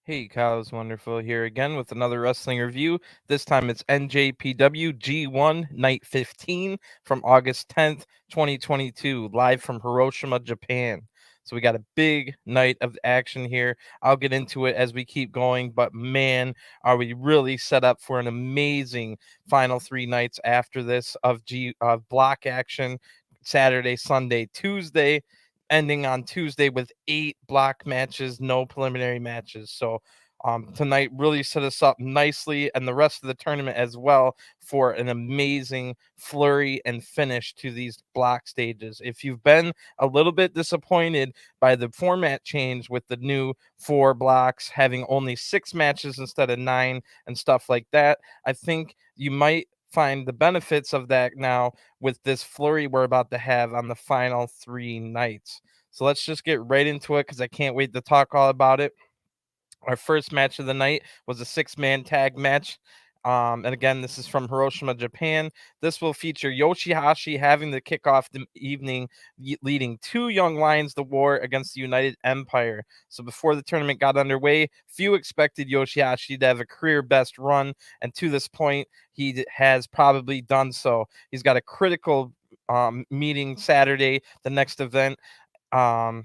Hey, Kyle is wonderful here again with another wrestling review. This time it's NJPW G1 Night 15 from August 10th, 2022, live from Hiroshima, Japan. So we got a big night of action here. I'll get into it as we keep going, but man, are we really set up for an amazing final 3 nights after this of block action Saturday, Sunday, Tuesday, ending on Tuesday with 8 block matches, no preliminary matches. So tonight really set us up nicely, and the rest of the tournament as well, for an amazing flurry and finish to these block stages. If you've been a little bit disappointed by the format change with the new 4 blocks having only 6 matches instead of 9 and stuff like that, I think you might find the benefits of that now with this flurry we're about to have on the final 3 nights. So let's just get right into it because I can't wait to talk all about it. Our first match of the night was a 6-man tag match. And again, this is from Hiroshima, Japan. This will feature YOSHI-HASHI having the kick off the evening, leading 2 young lions to war against the United Empire. So before the tournament got underway, few expected YOSHI-HASHI to have a career best run, and to this point, he has probably done so. He's got a critical meeting Saturday, the next event. Um,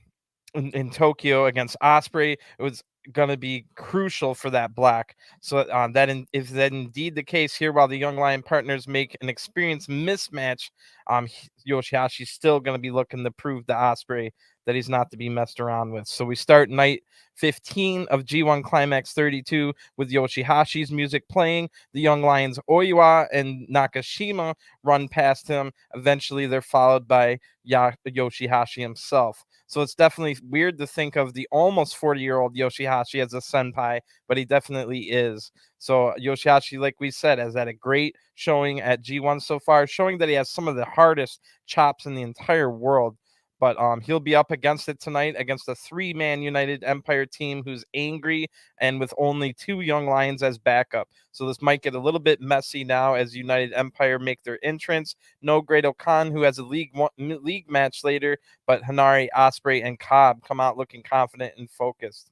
in Tokyo against Ospreay. It was going to be crucial for that block. So if that indeed the case here, while the Young Lion partners make an experienced mismatch, YOSHI-HASHI's still going to be looking to prove to Ospreay that he's not to be messed around with. So we start night 15 of G1 Climax 32 with YOSHI-HASHI's music playing. The Young Lions Oiwa and Nakashima run past him. Eventually, they're followed by YOSHI-HASHI himself. So it's definitely weird to think of the almost 40-year-old YOSHI-HASHI as a senpai, but he definitely is. So YOSHI-HASHI, like we said, has had a great showing at G1 so far, showing that he has some of the hardest chops in the entire world. But he'll be up against it tonight against a 3-man United Empire team who's angry and with only 2 young lions as backup. So this might get a little bit messy now as United Empire make their entrance. No Gedo Khan, who has a league match later, but Henare, Ospreay, and Cobb come out looking confident and focused.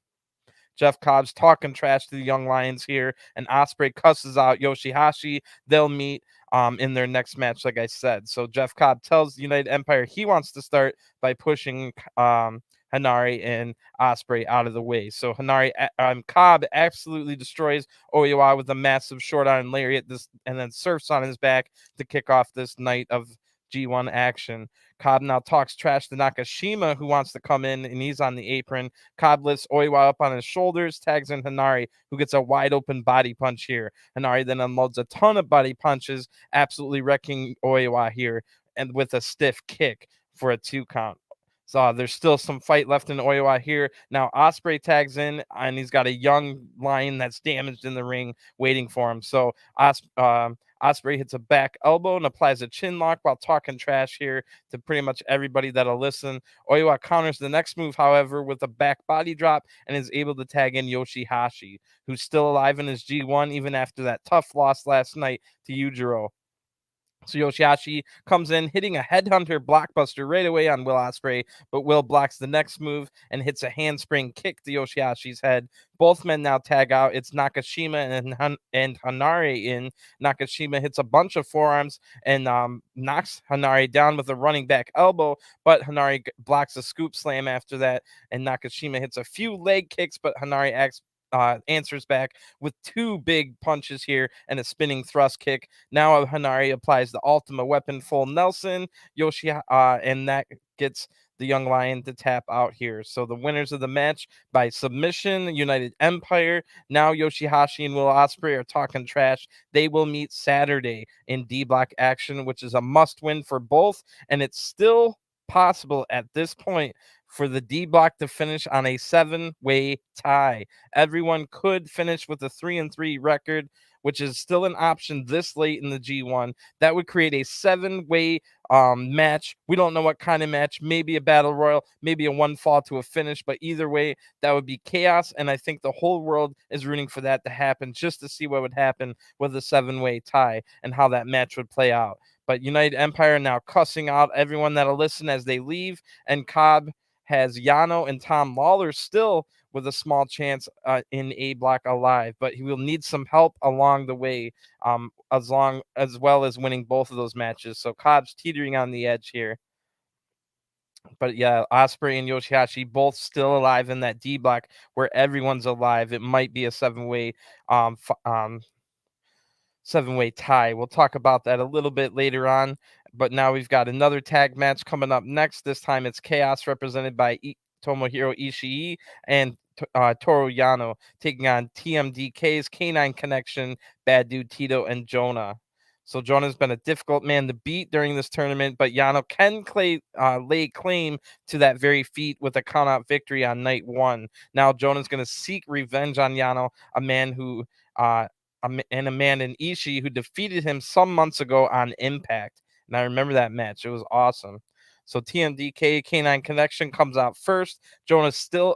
Jeff Cobb's talking trash to the Young Lions here, and Ospreay cusses out YOSHI-HASHI. They'll meet in their next match, like I said. So Jeff Cobb tells the United Empire he wants to start by pushing Henare and Ospreay out of the way. So Cobb absolutely destroys Oiwa with a massive short iron lariat, and then surfs on his back to kick off this night of G1 action. Cobb now talks trash to Nakashima, who wants to come in, and he's on the apron. Cobb lifts Oiwa up on his shoulders, tags in Henare, who gets a wide open body punch here. Henare then unloads a ton of body punches, absolutely wrecking Oiwa here, and with a stiff kick for a 2 count. So there's still some fight left in Oiwa here. Now Ospreay tags in, and he's got a young lion that's damaged in the ring waiting for him. So Ospreay hits a back elbow and applies a chin lock while talking trash here to pretty much everybody that'll listen. Oiwa counters the next move, however, with a back body drop and is able to tag in YOSHI-HASHI, who's still alive in his G1 even after that tough loss last night to Yujiro. So YOSHI-HASHI comes in, hitting a headhunter blockbuster right away on Will Ospreay, but Will blocks the next move and hits a handspring kick to YOSHI-HASHI's head. Both men now tag out. It's Nakashima and Henare in. Nakashima hits a bunch of forearms and knocks Henare down with a running back elbow, but Henare blocks a scoop slam after that, and Nakashima hits a few leg kicks, but Henare answers back with 2 big punches here and a spinning thrust kick. Now Henare applies the Ultima Weapon full Nelson, and that gets the Young Lion to tap out here. So the winners of the match by submission, United Empire. Now YOSHI-HASHI and Will Ospreay are talking trash. They will meet Saturday in D block action, which is a must win for both, and it's still possible at this point for the D block to finish on a 7-way tie. Everyone could finish with a 3-3 record, which is still an option this late in the G1. That would create a 7-way match. We don't know what kind of match, maybe a battle royal, maybe a 1 fall to a finish, but either way, that would be chaos. And I think the whole world is rooting for that to happen just to see what would happen with a 7-way tie and how that match would play out. But United Empire now cussing out everyone that'll listen as they leave, and Cobb has Yano and Tom Lawler still with a small chance in A block alive, but he will need some help along the way, as well as winning both of those matches. So Cobb's teetering on the edge here. But yeah, Ospreay and YOSHI-HASHI both still alive in that D block where everyone's alive. It might be a seven-way tie. We'll talk about that a little bit later on. But now we've got another tag match coming up next. This time it's Chaos represented by Tomohiro Ishii and Toru Yano taking on TMDK's K9 Connection, Bad Dude Tito, and JONAH. So JONAH's been a difficult man to beat during this tournament, but Yano can lay claim to that very feat with a countout victory on night one. Now JONAH's going to seek revenge on Yano, a man in Ishii who defeated him some months ago on Impact. And I remember that match. It was awesome. So TMDK K9 Connection comes out first. JONAH's still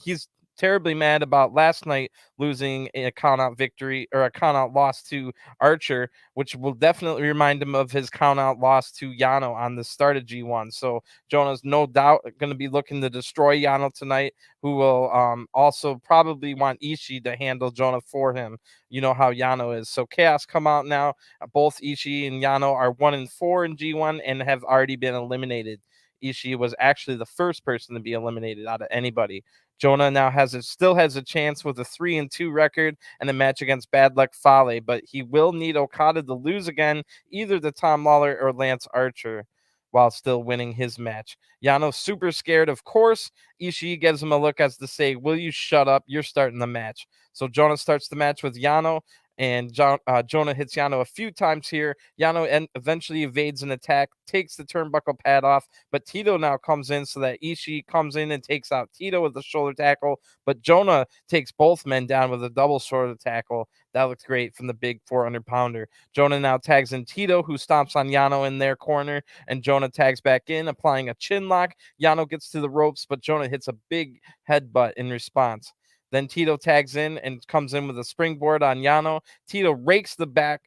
he's terribly mad about last night losing a countout victory or a countout loss to Archer, which will definitely remind him of his countout loss to Yano on the start of G1. So JONAH's no doubt going to be looking to destroy Yano tonight, who will also probably want Ishii to handle JONAH for him. You know how Yano is. So Chaos come out now. Both Ishii and Yano are 1-4 in G1 and have already been eliminated. Ishii was actually the first person to be eliminated out of anybody. JONAH now still has a chance with a 3-2 record and a match against Bad Luck Fale, but he will need Okada to lose again, either to Tom Lawler or Lance Archer, while still winning his match. Yano super scared, of course. Ishii gives him a look as to say, "Will you shut up? You're starting the match." So JONAH starts the match with Yano, and JONAH hits Yano a few times here. Yano eventually evades an attack, takes the turnbuckle pad off, but Tito now comes in so that Ishii comes in and takes out Tito with a shoulder tackle, but JONAH takes both men down with a double shoulder tackle. That looks great from the big 400-pounder. JONAH now tags in Tito, who stomps on Yano in their corner, and JONAH tags back in, applying a chin lock. Yano gets to the ropes, but JONAH hits a big headbutt in response. Then Tito tags in and comes in with a springboard on Yano. Tito rakes the boot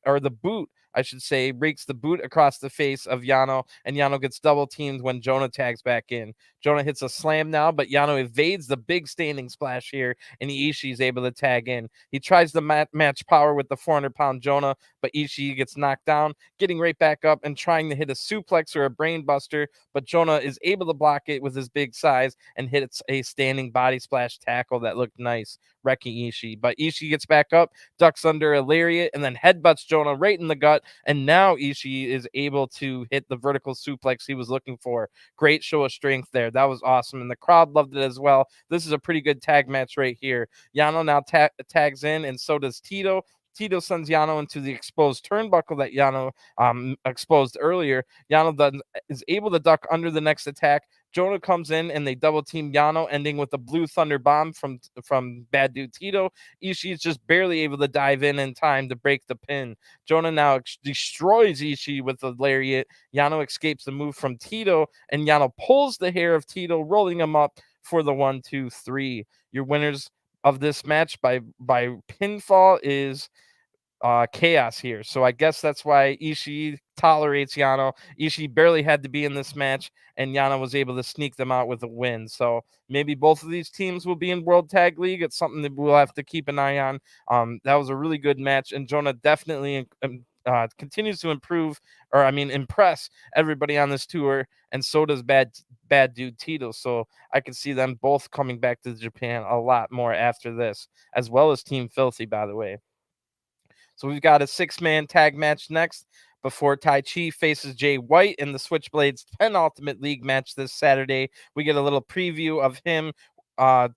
across the face of Yano, and Yano gets double teamed when JONAH tags back in. JONAH hits a slam now, but Yano evades the big standing splash here, and Ishii is able to tag in. He tries to match power with the 400-pound JONAH, but Ishii gets knocked down, getting right back up and trying to hit a suplex or a brain buster, but JONAH is able to block it with his big size and hits a standing body splash tackle that looked nice, wrecking Ishii. But Ishii gets back up, ducks under a lariat, and then headbutts JONAH right in the gut, and now Ishii is able to hit the vertical suplex he was looking for. Great show of strength there. That was awesome, and the crowd loved it as well. This is a pretty good tag match right here. Yano now tags in, and so does Tito. Tito sends Yano into the exposed turnbuckle that Yano exposed earlier. Yano is able to duck under the next attack. JONAH comes in and they double team Yano, ending with a blue thunder bomb from Bad Dude Tito. Ishii is just barely able to dive in time to break the pin. JONAH now destroys Ishii with the lariat. Yano escapes the move from Tito, and Yano pulls the hair of Tito, rolling him up for the 1-2-3. Your winners of this match by pinfall is Chaos here. So I guess that's why Ishii tolerates Yano. Ishii barely had to be in this match, and Yano was able to sneak them out with a win. So maybe both of these teams will be in World Tag League. It's something that we'll have to keep an eye on. That was a really good match, and JONAH definitely continues to impress everybody on this tour, and so does Bad Dude Tito. So I can see them both coming back to Japan a lot more after this, as well as Team Filthy, by the way. So we've got a 6-man tag match next before Taichi faces Jay White in the Switchblades Penultimate League match this Saturday. We get a little preview of him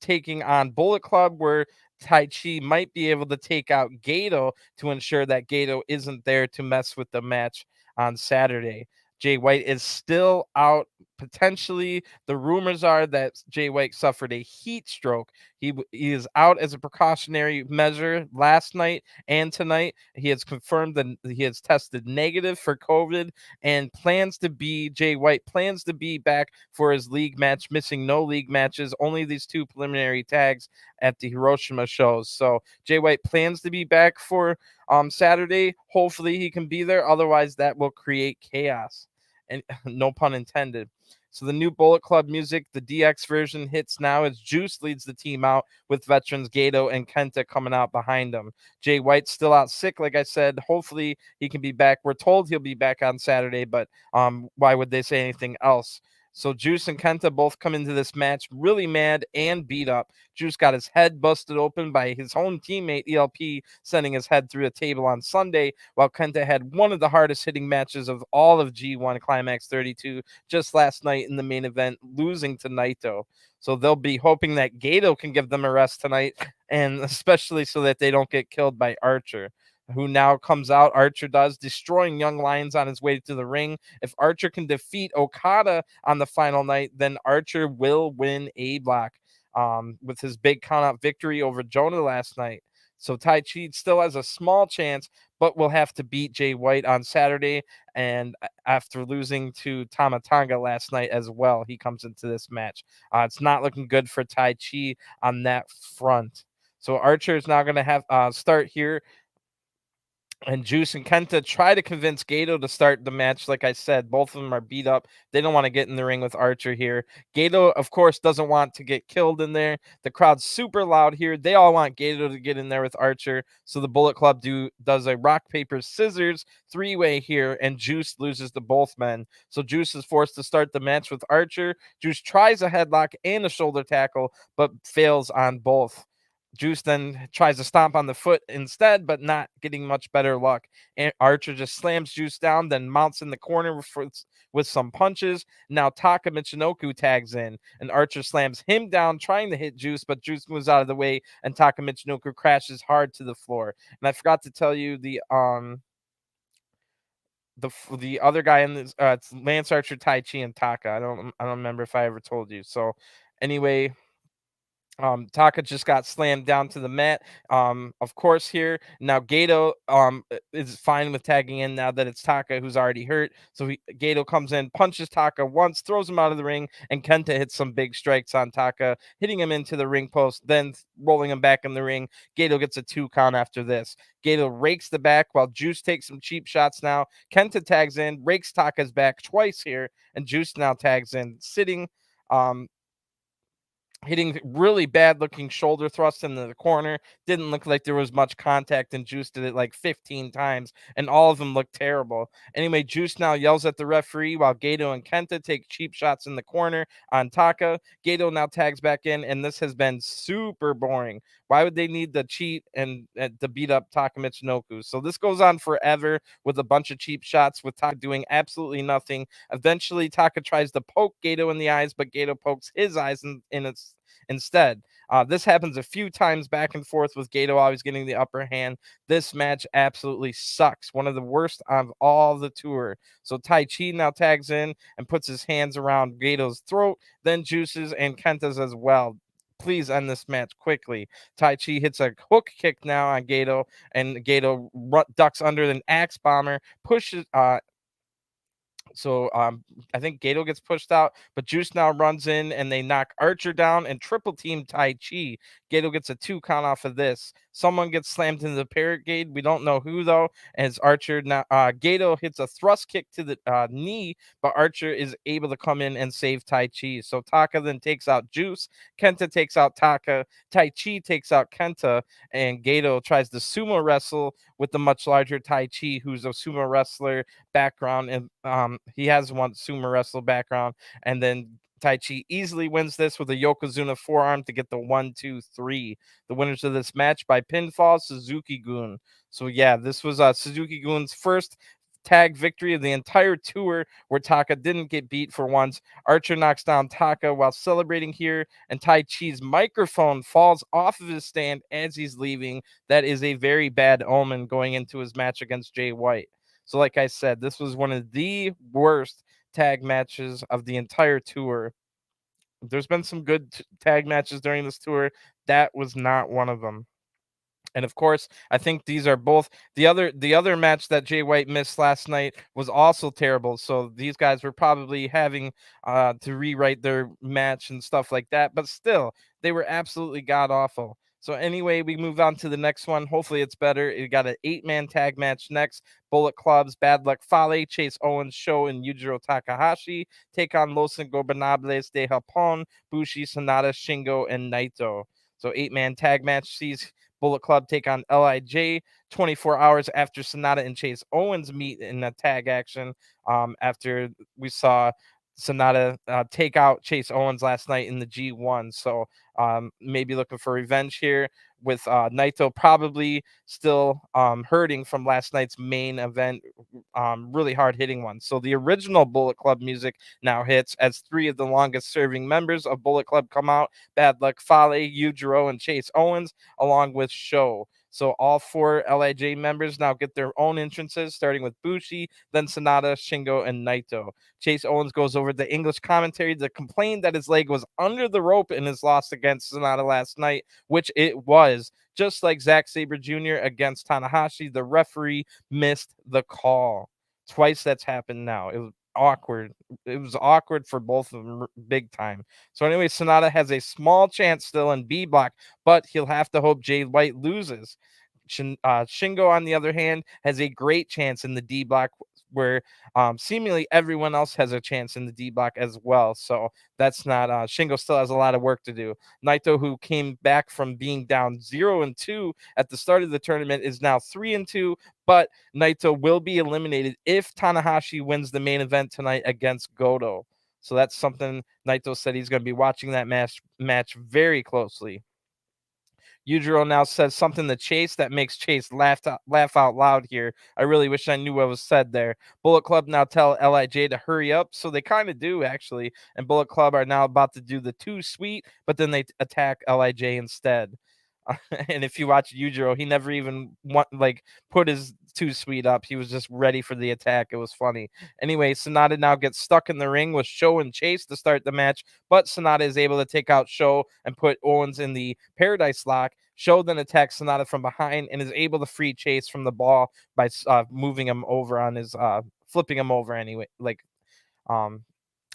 taking on Bullet Club, where Taichi might be able to take out Gedo to ensure that Gedo isn't there to mess with the match on Saturday. Jay White is still out. Potentially, the rumors are that Jay White suffered a heat stroke. He is out as a precautionary measure last night and tonight. He has confirmed that he has tested negative for COVID, and Jay White plans to be back for his league match, missing no league matches, only these 2 preliminary tags at the Hiroshima shows. So Jay White plans to be back for Saturday. Hopefully he can be there. Otherwise, that will create chaos. And no pun intended. So the new Bullet Club music, the DX version, hits now as Juice leads the team out with veterans Gedo and Kenta coming out behind him. Jay White's still out sick, like I said. Hopefully he can be back. We're told he'll be back on Saturday, but why would they say anything else? So Juice and Kenta both come into this match really mad and beat up. Juice got his head busted open by his own teammate ELP, sending his head through a table on Sunday, while Kenta had one of the hardest hitting matches of all of G1 Climax 32 just last night in the main event, losing to Naito. So they'll be hoping that Gedo can give them a rest tonight, and especially so that they don't get killed by Archer, who now comes out. Archer does, destroying Young Lions on his way to the ring. If Archer can defeat Okada on the final night, then Archer will win A Block with his big count-out victory over JONAH last night. So Taichi still has a small chance, but will have to beat Jay White on Saturday. And after losing to Tama Tonga last night as well, he comes into this match. It's not looking good for Taichi on that front. So Archer is now going to have start here. And Juice and Kenta try to convince Gedo to start the match. Like I said, both of them are beat up. They don't want to get in the ring with Archer here. Gedo, of course, doesn't want to get killed in there. The crowd's super loud here. They all want Gedo to get in there with Archer. So the Bullet Club does a rock, paper, scissors three-way here, and Juice loses to both men. So Juice is forced to start the match with Archer. Juice tries a headlock and a shoulder tackle, but fails on both. Juice then tries to stomp on the foot instead, but not getting much better luck. And Archer just slams Juice down, then mounts in the corner with some punches. Now Taka Michinoku tags in, and Archer slams him down, trying to hit Juice, but Juice moves out of the way, and Taka Michinoku crashes hard to the floor. And I forgot to tell you the other guy in this, it's Lance Archer, Taichi, and Taka. I don't remember if I ever told you. So anyway. Taka just got slammed down to the mat. Of course, here now Gedo is fine with tagging in now that it's Taka who's already hurt. So Gedo comes in, punches Taka once, throws him out of the ring, and Kenta hits some big strikes on Taka, hitting him into the ring post, then rolling him back in the ring. Gedo gets a 2 count after this. Gedo rakes the back while Juice takes some cheap shots now. Kenta tags in, rakes Taka's back twice here, and Juice now tags in, sitting. Hitting really bad looking shoulder thrust into the corner. Didn't look like there was much contact, and Juice did it like 15 times, and all of them looked terrible. Anyway, Juice now yells at the referee while Gedo and Kenta take cheap shots in the corner on Taka. Gedo now tags back in, and this has been super boring. Why would they need to cheat and to beat up Taka Michinoku? So this goes on forever with a bunch of cheap shots with Taka doing absolutely nothing. Eventually, Taka tries to poke Gedo in the eyes, but Gedo pokes his eyes in its instead. This happens a few times back and forth with Gedo always getting the upper hand. This match absolutely sucks. One of the worst of all the tour. So Taichi now tags in and puts his hands around Gedo's throat, then Juice's and Kenta's as well. Please end this match quickly. Taichi hits a hook kick now on Gedo, and Gedo ducks under an axe bomber, pushes So I think Gedo gets pushed out, but Juice now runs in and they knock Archer down and triple team Taichi. Gedo gets a 2 count off of this. Someone gets slammed into the parrot gate. We don't know who though. As Archer now, Gedo hits a thrust kick to the knee, but Archer is able to come in and save Taichi. So Taka then takes out Juice. Kenta takes out Taka. Taichi takes out Kenta, and Gedo tries to sumo wrestle with the much larger Taichi, who's a sumo wrestler background, and he has one sumo wrestle background, and then Taichi easily wins this with a Yokozuna forearm to get the 1-2-3. The winners of this match by pinfall, Suzuki-gun. So yeah, this was Suzuki-gun's first tag victory of the entire tour, where Taka didn't get beat for once. Archer knocks down Taka while celebrating here, and Taichi's microphone falls off of his stand as he's leaving. That is a very bad omen going into his match against Jay White. So like I said, this was one of the worst tag matches of the entire tour. There's been some good tag matches during this tour. That was not one of them. And of course, I think these are both the other match that Jay White missed last night was also terrible. So these guys were probably having to rewrite their match and stuff like that. But still, they were absolutely god awful. So anyway, we move on to the next one. Hopefully it's better. It got an 8-man tag match next. Bullet Club's Bad Luck Fale, Chase Owens, Sho, and Yujiro Takahashi take on Los Ingobernables de Japón, Bushi, Sanada, Shingo, and Naito. So 8-man tag match sees Bullet Club take on LIJ 24 hours after Sanada and Chase Owens meet in a tag action. After we saw Sanada take out Chase Owens last night in the G1. So maybe looking for revenge here with Naito probably still hurting from last night's main event, really hard hitting one. So the original Bullet Club music now hits as 3 of the longest serving members of Bullet Club come out: Bad Luck Fale, Yujiro, and Chase Owens, along with Sho. So all 4 LIJ members now get their own entrances, starting with Bushi, then Sanada, Shingo, and Naito. Chase Owens goes over the English commentary to complain that his leg was under the rope in his loss against Sanada last night, which it was. Just like Zack Sabre Jr. against Tanahashi, the referee missed the call. Twice that's happened now. It was awkward. It was awkward for both of them big time. So anyway, Sanada has a small chance still in B block, but he'll have to hope Jay White loses. Shingo, on the other hand, has a great chance in the D block, where seemingly everyone else has a chance in the D block as well. So that's not Shingo still has a lot of work to do. Naito, who came back from being down 0-2 at the start of the tournament, is now 3-2, but Naito will be eliminated if Tanahashi wins the main event tonight against Gedo. So that's something Naito said he's going to be watching that match very closely. Yujiro now says something to Chase that makes Chase laugh out loud here. I really wish I knew what was said there. Bullet Club now tell LIJ to hurry up, so they kind of do, actually. And Bullet Club are now about to do the too sweet, but then they attack LIJ instead. And if you watch Yujiro, he never even put his too sweet up. He was just ready for the attack. It was funny. Anyway, Sanada now gets stuck in the ring with Sho and Chase to start the match, but Sanada is able to take out Sho and put Owens in the Paradise Lock. Sho then attacks Sanada from behind and is able to free Chase from the ball by moving him over on his flipping him over anyway,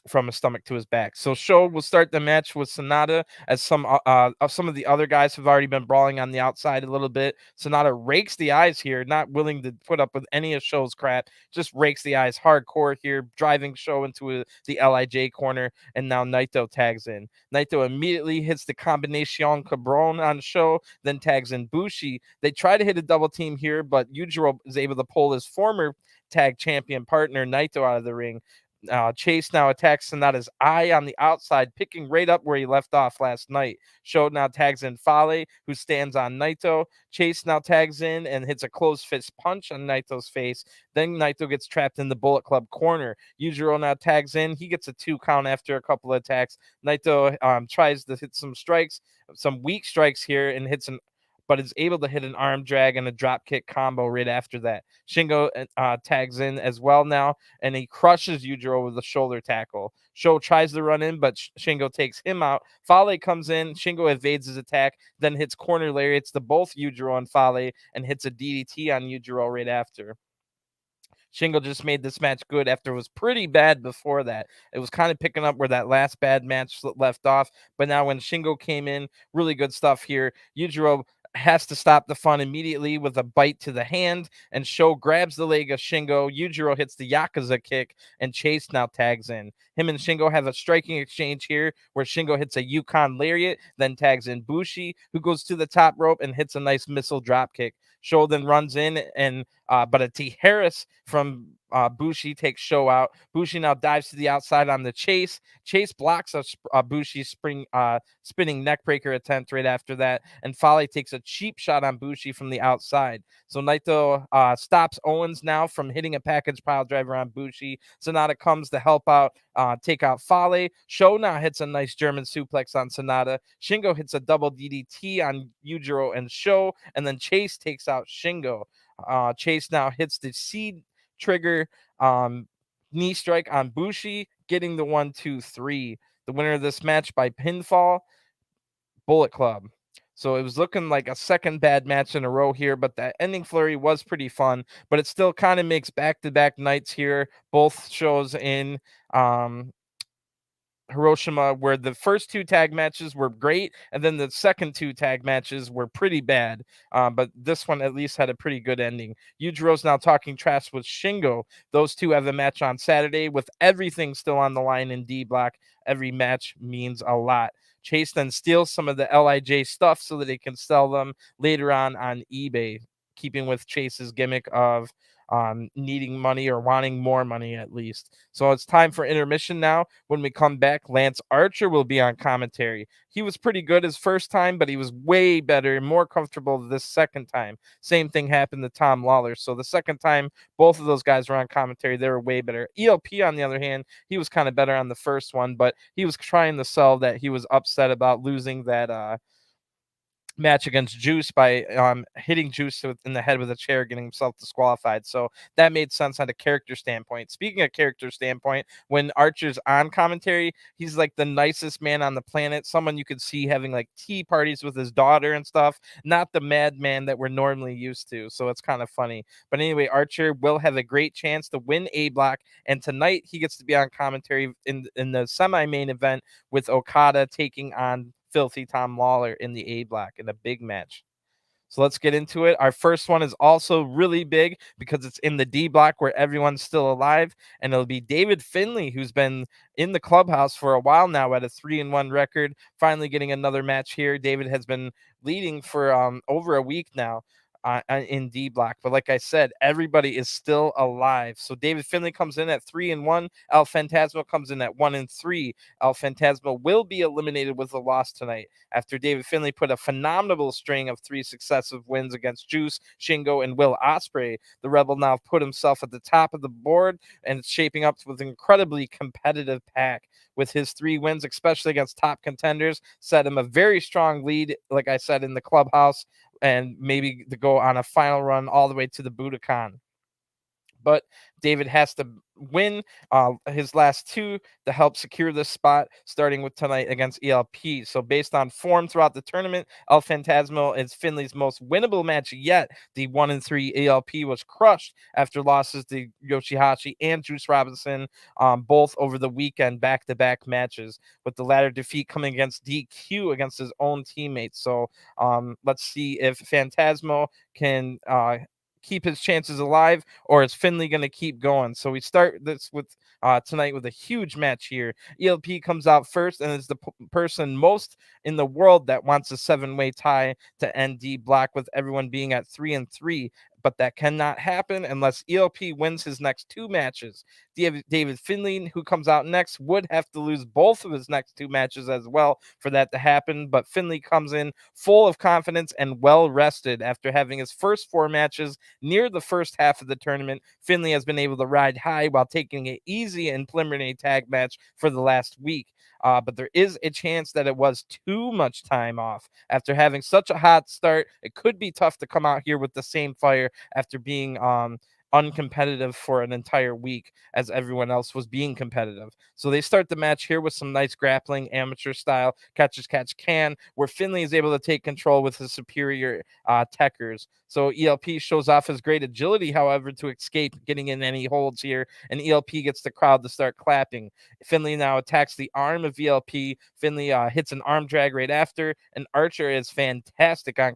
from his stomach to his back. So Sho will start the match with Sanada, as some of the other guys have already been brawling on the outside a little bit. Sanada rakes the eyes here, not willing to put up with any of Sho's crap, just rakes the eyes hardcore here, driving Sho into the LIJ corner, and now Naito tags in. Naito immediately hits the combination cabron on Sho, then tags in Bushi. They try to hit a double team here, but Yujiro is able to pull his former tag champion partner Naito out of the ring. Chase now attacks Sanada's eye on the outside, picking right up where he left off last night. Sho now tags in Fale, who stands on Naito. Chase now tags in and hits a closed fist punch on Naito's face. Then Naito gets trapped in the Bullet Club corner. Yujiro now tags in. He gets a 2 count after a couple of attacks. Naito tries to hit some weak strikes here, and but is able to hit an arm drag and a drop kick combo right after that. Shingo tags in as well now, and he crushes Yujiro with a shoulder tackle. Sho tries to run in, but Shingo takes him out. Fale comes in. Shingo evades his attack, then hits corner lariats to both Yujiro and Fale, and hits a DDT on Yujiro right after. Shingo just made this match good after it was pretty bad before that. It was kind of picking up where that last bad match left off. But now when Shingo came in, really good stuff here. Yujiro has to stop the fun immediately with a bite to the hand, and Sho grabs the leg of Shingo. Yujiro hits the Yakuza kick, and Chase now tags in. Him and Shingo have a striking exchange here where Shingo hits a Yukon lariat, then tags in Bushi, who goes to the top rope and hits a nice missile drop kick. Sho then runs in, and but a T. Harris from Bushi takes Sho out. Bushi now dives to the outside on the Chase. Chase blocks a Bushi spinning neckbreaker attempt right after that, and Fale takes a cheap shot on Bushi from the outside. So Naito stops Owens now from hitting a package pile driver on Bushi. Sanada comes to help out, take out Fale. Sho now hits a nice German suplex on Sanada. Shingo hits a double DDT on Yujiro and Sho, and then Chase takes out Shingo. Chase now hits the seed trigger knee strike on Bushi, getting the 1-2-3. The winner of this match by pinfall, Bullet Club. So it was looking like a second bad match in a row here, but that ending flurry was pretty fun. But it still kind of makes back-to-back nights here. Both shows in Hiroshima, where the first 2 tag matches were great, and then the second 2 tag matches were pretty bad. But this one at least had a pretty good ending. Yujiro's now talking trash with Shingo. Those two have a match on Saturday with everything still on the line in D block. Every match means a lot. Chase then steals some of the LIJ stuff so that they can sell them later on eBay, keeping with Chase's gimmick of needing money or wanting more money at least. So it's time for intermission now. When we come back, Lance Archer will be on commentary. He was pretty good his first time, but he was way better and more comfortable this second time. Same thing happened to Tom Lawler. So the second time both of those guys were on commentary, they were way better. ELP, on the other hand, he was kind of better on the first one, but he was trying to sell that he was upset about losing that match against Juice by hitting Juice in the head with a chair, getting himself disqualified. So that made sense on a character standpoint. Speaking of character standpoint, when Archer's on commentary, he's like the nicest man on the planet, someone you could see having like tea parties with his daughter and stuff, not the madman that we're normally used to. So it's kind of funny. But anyway, Archer will have a great chance to win A block, and tonight he gets to be on commentary in the semi-main event with Okada taking on Filthy Tom Lawler in the A block in a big match. So let's get into it. Our first one is also really big because it's in the D block where everyone's still alive, and it'll be David Finlay, who's been in the clubhouse for a while now at a 3-1 record, finally getting another match here. David has been leading for over a week now in D block, but like I said, everybody is still alive. So David Finlay comes in at 3-1. El Phantasmo comes in at 1-3. El Phantasmo will be eliminated with a loss tonight after David Finlay put a phenomenal string of 3 successive wins against Juice, Shingo, and Will Ospreay. The Rebel now put himself at the top of the board, and it's shaping up with an incredibly competitive pack. With his 3 wins, especially against top contenders, set him a very strong lead, like I said, in the clubhouse, and maybe to go on a final run all the way to the Budokan. But David has to win his last 2 to help secure this spot, starting with tonight against ELP. So based on form throughout the tournament, El Phantasmo is Finlay's most winnable match yet. The 1-3 ELP was crushed after losses to YOSHI-HASHI and Juice Robinson, both over the weekend, back-to-back matches, with the latter defeat coming against DQ against his own teammates. So let's see if Phantasmo can keep his chances alive, or is Finlay going to keep going? So we start this with tonight with a huge match here. ELP comes out first and is the person most in the world that wants a 7-way tie to end D block, with everyone being at 3-3. But that cannot happen unless ELP wins his next 2 matches. David Finlay, who comes out next, would have to lose both of his next 2 matches as well for that to happen. But Finlay comes in full of confidence and well rested after having his first 4 matches near the first half of the tournament. Finlay has been able to ride high while taking it easy in preliminary tag match for the last week. But there is a chance that it was too much time off. After having such a hot start, it could be tough to come out here with the same fire after being uncompetitive for an entire week as everyone else was being competitive. So they start the match here with some nice grappling, amateur style, catch as catch can, where Finlay is able to take control with his superior techers. So ELP shows off his great agility, however, to escape getting in any holds here, and ELP gets the crowd to start clapping. Finlay now attacks the arm of ELP. Finlay hits an arm drag right after, and Archer is fantastic on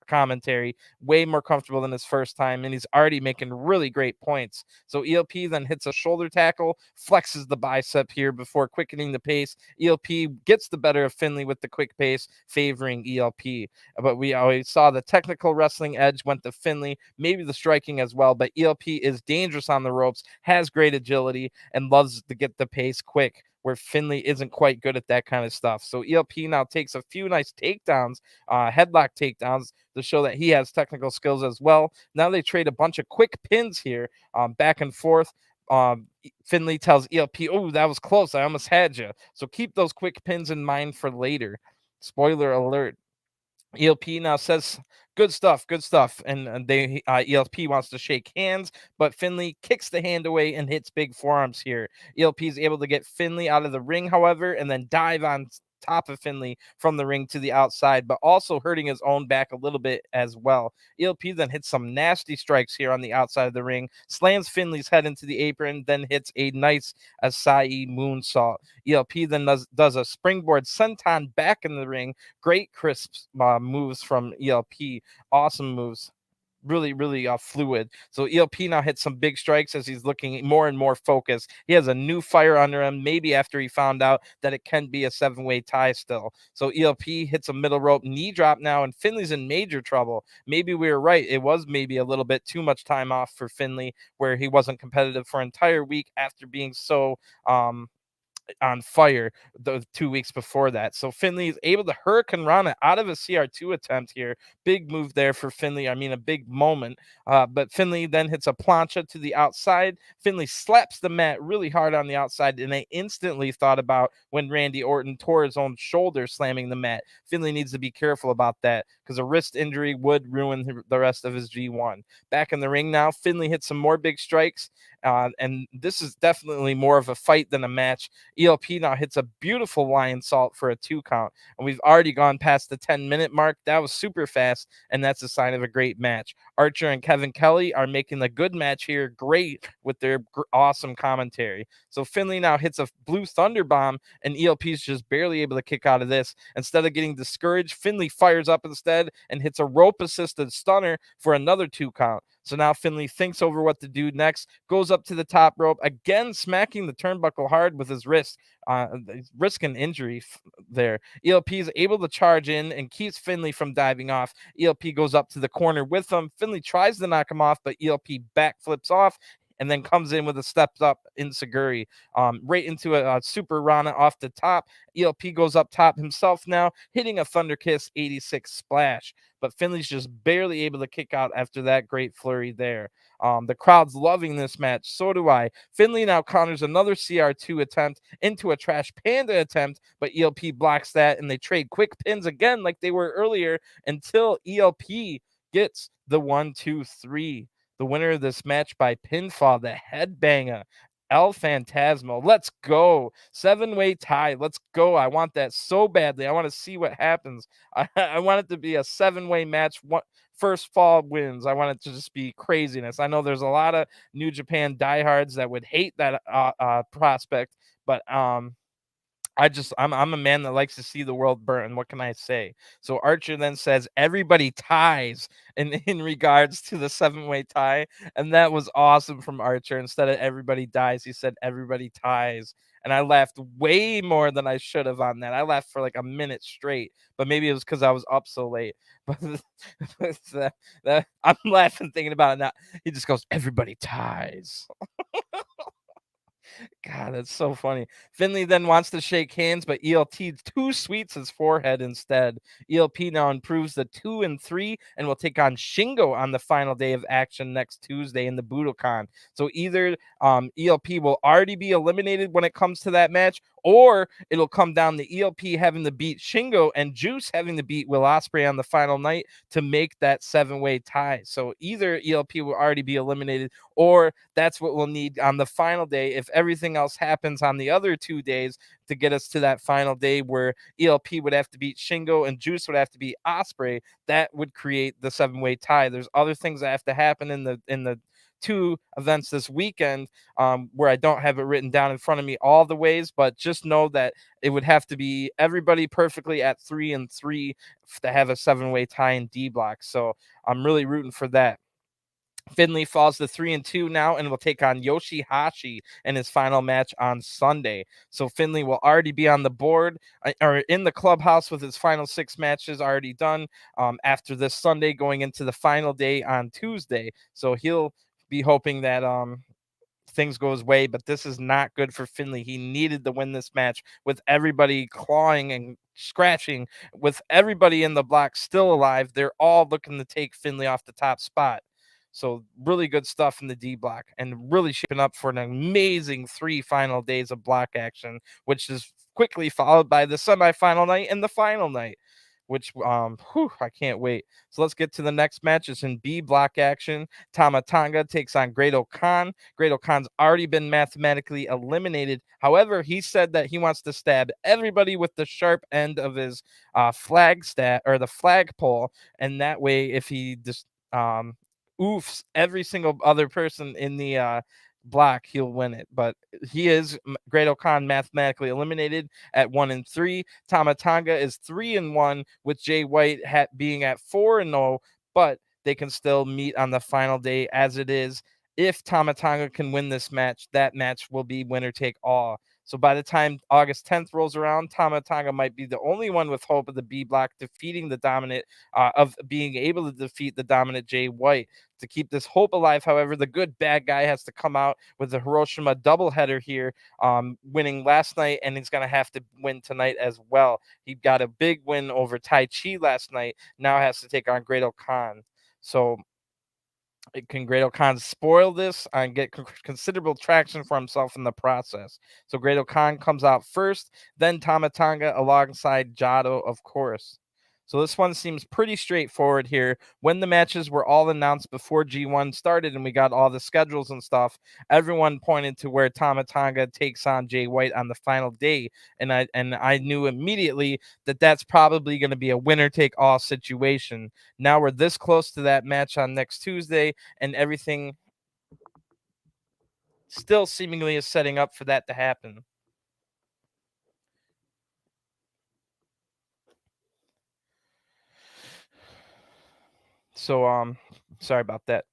commentary, way more comfortable than his first time, and he's already making really great points. So ELP then hits a shoulder tackle, flexes the bicep here before quickening the pace. ELP gets the better of Finlay with the quick pace, favoring ELP. But we always saw the technical wrestling edge went to Finlay, maybe the striking as well, but ELP is dangerous on the ropes, has great agility, and loves to get the pace quick, where Finlay isn't quite good at that kind of stuff. So ELP now takes a few nice takedowns, headlock takedowns, to show that he has technical skills as well. Now they trade a bunch of quick pins here, back and forth. Finlay tells ELP, "Oh, that was close. I almost had you." So keep those quick pins in mind for later. Spoiler alert. ELP now says, good stuff, good stuff. And they ELP wants to shake hands, but Finlay kicks the hand away and hits big forearms here. ELP is able to get Finlay out of the ring, however, and then dive on top of Finley from the ring to the outside, but also hurting his own back a little bit as well. ELP then hits some nasty strikes here on the outside of the ring, slams Finley's head into the apron, then hits a nice Asai moonsault. ELP then does a springboard senton back in the ring. Great crisp moves from ELP. Awesome moves. Really fluid. So ELP now hits some big strikes as he's looking more and more focused. He has a new fire under him, maybe after he found out that it can be a 7-way tie still. So ELP hits a middle rope knee drop now, and Finley's in major trouble. Maybe we were right. It was maybe a little bit too much time off for Finley, where he wasn't competitive for an entire week after being so on fire the 2 weeks before that. So Finley is able to Hurricane Rana out of a CR2 attempt here. Big move there for Finley. I mean, a big moment. But Finley then hits a plancha to the outside. Finley slaps the mat really hard on the outside, and I instantly thought about when Randy Orton tore his own shoulder slamming the mat. Finley needs to be careful about that because a wrist injury would ruin the rest of his G1. Back in the ring now, Finley hits some more big strikes, and this is definitely more of a fight than a match. ELP now hits a beautiful lion salt for a 2 count, and we've already gone past the 10-minute mark. That was super fast, and that's a sign of a great match. Archer and Kevin Kelly are making a good match here, great with their awesome commentary. So Finley now hits a blue thunder bomb, and ELP's just barely able to kick out of this. Instead of getting discouraged, Finley fires up instead and hits a rope-assisted stunner for another 2 count. So now Finley thinks over what to do next, goes up to the top rope, again smacking the turnbuckle hard with his wrist, risking injury there. ELP is able to charge in and keeps Finley from diving off. ELP goes up to the corner with him. Finley tries to knock him off, but ELP backflips off and then comes in with a stepped up Insaguri, right into a super Rana off the top. ELP goes up top himself now, hitting a Thunder Kiss 86 splash. But Finley's just barely able to kick out after that great flurry there. The crowd's loving this match. So do I. Finley now counters another CR2 attempt into a Trash Panda attempt, but ELP blocks that, and they trade quick pins again like they were earlier until ELP gets the 1, 2, 3. The winner of this match by pinfall, the headbanger, El Phantasmo. Let's go. 7-way tie. Let's go. I want that so badly. I want to see what happens. I want it to be a 7-way match. First fall wins. I want it to just be craziness. I know there's a lot of New Japan diehards that would hate that prospect, but I'm a man that likes to see the world burn. What can I say? So Archer then says everybody ties in regards to the 7-way tie, and that was awesome from Archer. Instead of everybody dies, he said everybody ties. And I laughed way more than I should have on that. I laughed for like a minute straight, but maybe it was because I was up so late. But I'm laughing thinking about it now. He just goes, everybody ties. God, that's so funny. Finley then wants to shake hands, but ELT too sweets his forehead instead. ELP now improves the 2 and 3 and will take on Shingo on the final day of action next Tuesday in the Budokan. So either ELP will already be eliminated when it comes to that match, or it'll come down to ELP having to beat Shingo and Juice having to beat Will Ospreay on the final night to make that 7-way tie. So either ELP will already be eliminated, or that's what we'll need on the final day if everything else happens on the other 2 days to get us to that final day where ELP would have to beat Shingo and Juice would have to beat Ospreay. That would create the 7-way tie. There's other things that have to happen in the 2 events this weekend, where I don't have it written down in front of me all the ways, but just know that it would have to be everybody perfectly at 3 and 3 to have a 7-way tie in D block. So I'm really rooting for that. Finley falls to 3 and 2 now and will take on YOSHI-HASHI in his final match on Sunday. So Finley will already be on the board or in the clubhouse with his final 6 matches already done after this Sunday, going into the final day on Tuesday. So he'll be hoping that things go his way, but this is not good for Finley. He needed to win this match with everybody clawing and scratching, with everybody in the block still alive. They're all looking to take Finley off the top spot. So really good stuff in the D block, and really shaping up for an amazing 3 final days of block action, which is quickly followed by the semifinal night and the final night. which I can't wait. So let's get to the next match. It's in B block action. Tama Tonga takes on Great Khan. Great Khan's already been mathematically eliminated. However, he said that he wants to stab everybody with the sharp end of his flag stat or the flagpole, and that way, if he just oofs every single other person in the block, he'll win it. But he is Great Khan mathematically eliminated at 1-3. Tama Tonga is 3-1, with Jay White being at 4-0, but they can still meet on the final day as it is. If Tama Tonga can win this match, that match will be winner take all. So by the time August 10th rolls around, Tama Tonga might be the only one with hope of the B block defeating the dominant, of being able to defeat the dominant Jay White. To keep this hope alive, however, the good bad guy has to come out with the Hiroshima doubleheader here, winning last night, and he's going to have to win tonight as well. He got a big win over Taichi last night, now has to take on Great Khan. So can Great Khan spoil this and get considerable traction for himself in the process? So Great Khan comes out first, then Tama Tonga alongside Gedo, of course. So this one seems pretty straightforward here. When the matches were all announced before G1 started and we got all the schedules and stuff, everyone pointed to where Tama Tonga takes on Jay White on the final day, and I knew immediately that that's probably going to be a winner-take-all situation. Now we're this close to that match on next Tuesday, and everything still seemingly is setting up for that to happen. So sorry about that.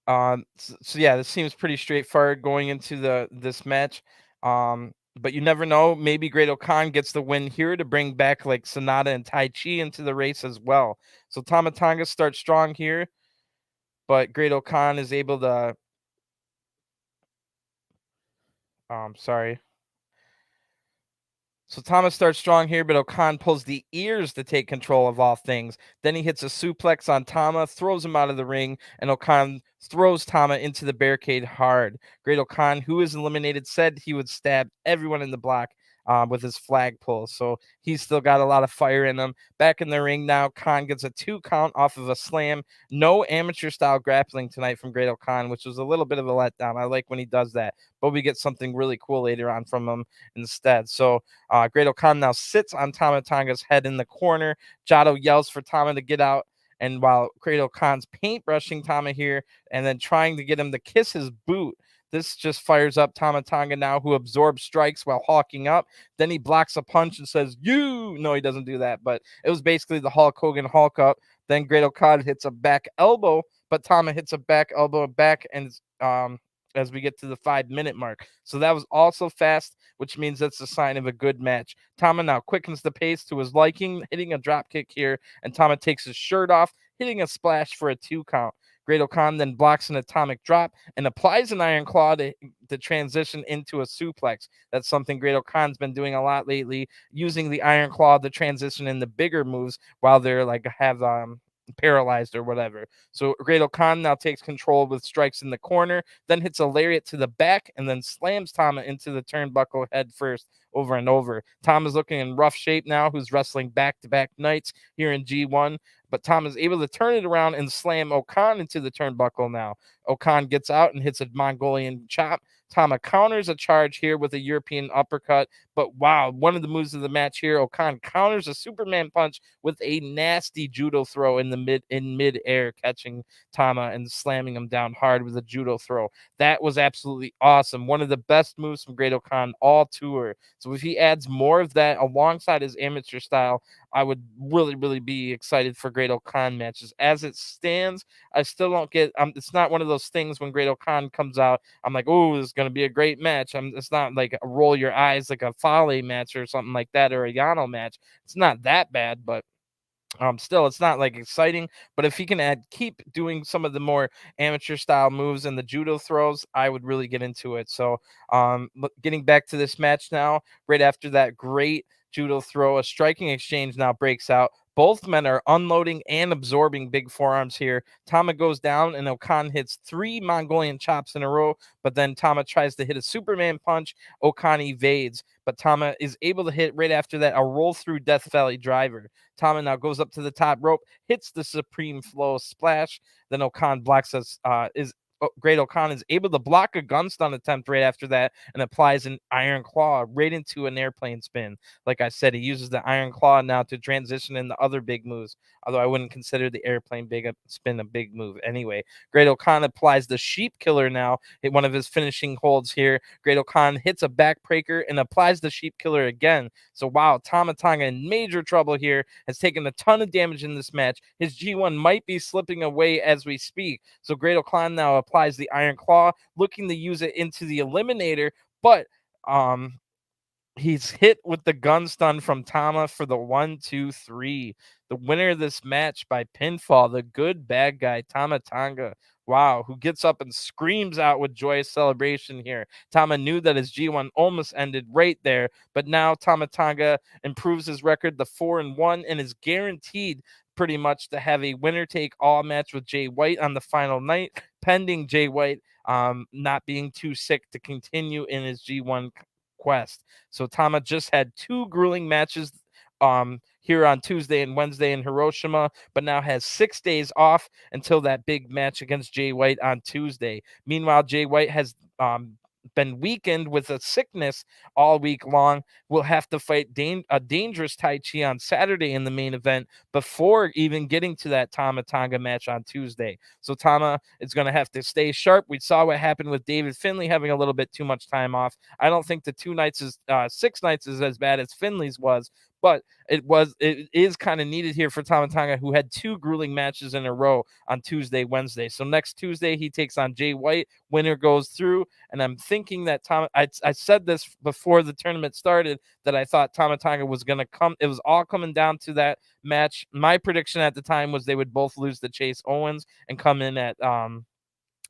So yeah, this seems pretty straightforward going into this match. But you never know. Maybe Great Khan gets the win here to bring back like Sonata and Taichi into the race as well. So Tama Tonga starts strong here, but Great Khan is able to. Sorry. So Thomas starts strong here, but Okan pulls the ears to take control of all things. Then he hits a suplex on Tama, throws him out of the ring, and Okan throws Tama into the barricade hard. Great Okan, who is eliminated, said he would stab everyone in the block with his flag pull. So he's still got a lot of fire in him. Back in the ring now, Khan gets a 2 count off of a slam. No amateur style grappling tonight from Great Khan, which was a little bit of a letdown. I like when he does that, but we get something really cool later on from him instead. So Great Khan now sits on Tama Tonga's head in the corner. Gedo yells for Tama to get out. And while Great Khan's paintbrushing Tama here and then trying to get him to kiss his boot, this just fires up Tama Tonga now, who absorbs strikes while hawking up. Then he blocks a punch and says, "You." No, he doesn't do that, but it was basically the Hulk Hogan Hulk up. Then Great Khan hits a back elbow, but Tama hits a back elbow back, and as we get to the 5-minute mark. So that was also fast, which means that's a sign of a good match. Tama now quickens the pace to his liking, hitting a drop kick here, and Tama takes his shirt off, hitting a splash for a 2 count. Great Khan then blocks an atomic drop and applies an iron claw to transition into a suplex. That's something Great Khan's been doing a lot lately, using the iron claw to transition into bigger moves while they're like have paralyzed or whatever. So Great Khan now takes control with strikes in the corner, then hits a lariat to the back, and then slams Tama into the turnbuckle head first over and over. Tama's looking in rough shape now, who's wrestling back-to-back nights here in G1, but Tom is able to turn it around and slam Okan into the turnbuckle now. Okan gets out and hits a Mongolian chop. Tama counters a charge here with a European uppercut, but wow, one of the moves of the match here, Okan counters a Superman punch with a nasty judo throw in mid-air, catching Tama and slamming him down hard with a judo throw. That was absolutely awesome. One of the best moves from Great Khan all tour. So if he adds more of that alongside his amateur style, I would really, really be excited for Great Khan matches. As it stands, I still don't get. It's not one of those things when Great Khan comes out, I'm like, oh, this is going to be a great match. It's not like a roll your eyes like a Fale match or something like that, or a Yano match. It's not that bad, but still, it's not like exciting. But if he can keep doing some of the more amateur style moves and the judo throws, I would really get into it. So getting back to this match now, right after that great judo throw, a striking exchange now breaks out. Both men are unloading and absorbing big forearms here. Tama goes down and Okan hits 3 Mongolian chops in a row, but then Tama tries to hit a Superman punch. Okan evades, but Tama is able to hit right after that a roll through Death Valley driver. Tama now goes up to the top rope, hits the Supreme Flow splash. Then Okan blocks us. Great Okan is able to block a gun stun attempt right after that and applies an Iron Claw right into an airplane spin. Like I said, he uses the Iron Claw now to transition into other big moves, although I wouldn't consider the airplane spin a big move anyway. Great Okan applies the Sheep Killer now, hit one of his finishing holds here. Great Okan hits a backbreaker and applies the Sheep Killer again. So wow, Tama Tonga in major trouble here, has taken a ton of damage in this match. His G1 might be slipping away as we speak. So Great Okan now applies the Iron Claw, looking to use it into the Eliminator, but he's hit with the gun stun from Tama for the 1-2-3. The winner of this match by pinfall, the good bad guy, Tama Tonga. Wow, who gets up and screams out with joyous celebration here. Tama knew that his G1 almost ended right there, but now Tama Tonga improves his record to 4-1 and is guaranteed pretty much to have a winner-take-all match with Jay White on the final night, pending Jay White not being too sick to continue in his G1 quest. So Tama just had 2 grueling matches here on Tuesday and Wednesday in Hiroshima, but now has 6 days off until that big match against Jay White on Tuesday. Meanwhile, Jay White has been weakened with a sickness all week long. Will have to fight a dangerous Taichi on Saturday in the main event before even getting to that Tama Tonga match on Tuesday. So Tama is going to have to stay sharp. We saw what happened with David Finlay having a little bit too much time off. I don't think the 6 nights is as bad as Finlay's was, but it is kind of needed here for Tama Tonga, who had 2 grueling matches in a row on Tuesday, Wednesday. So next Tuesday, he takes on Jay White. Winner goes through. And I'm thinking that I said this before the tournament started, that I thought Tama Tonga was going to come. It was all coming down to that match. My prediction at the time was they would both lose to Chase Owens and come in at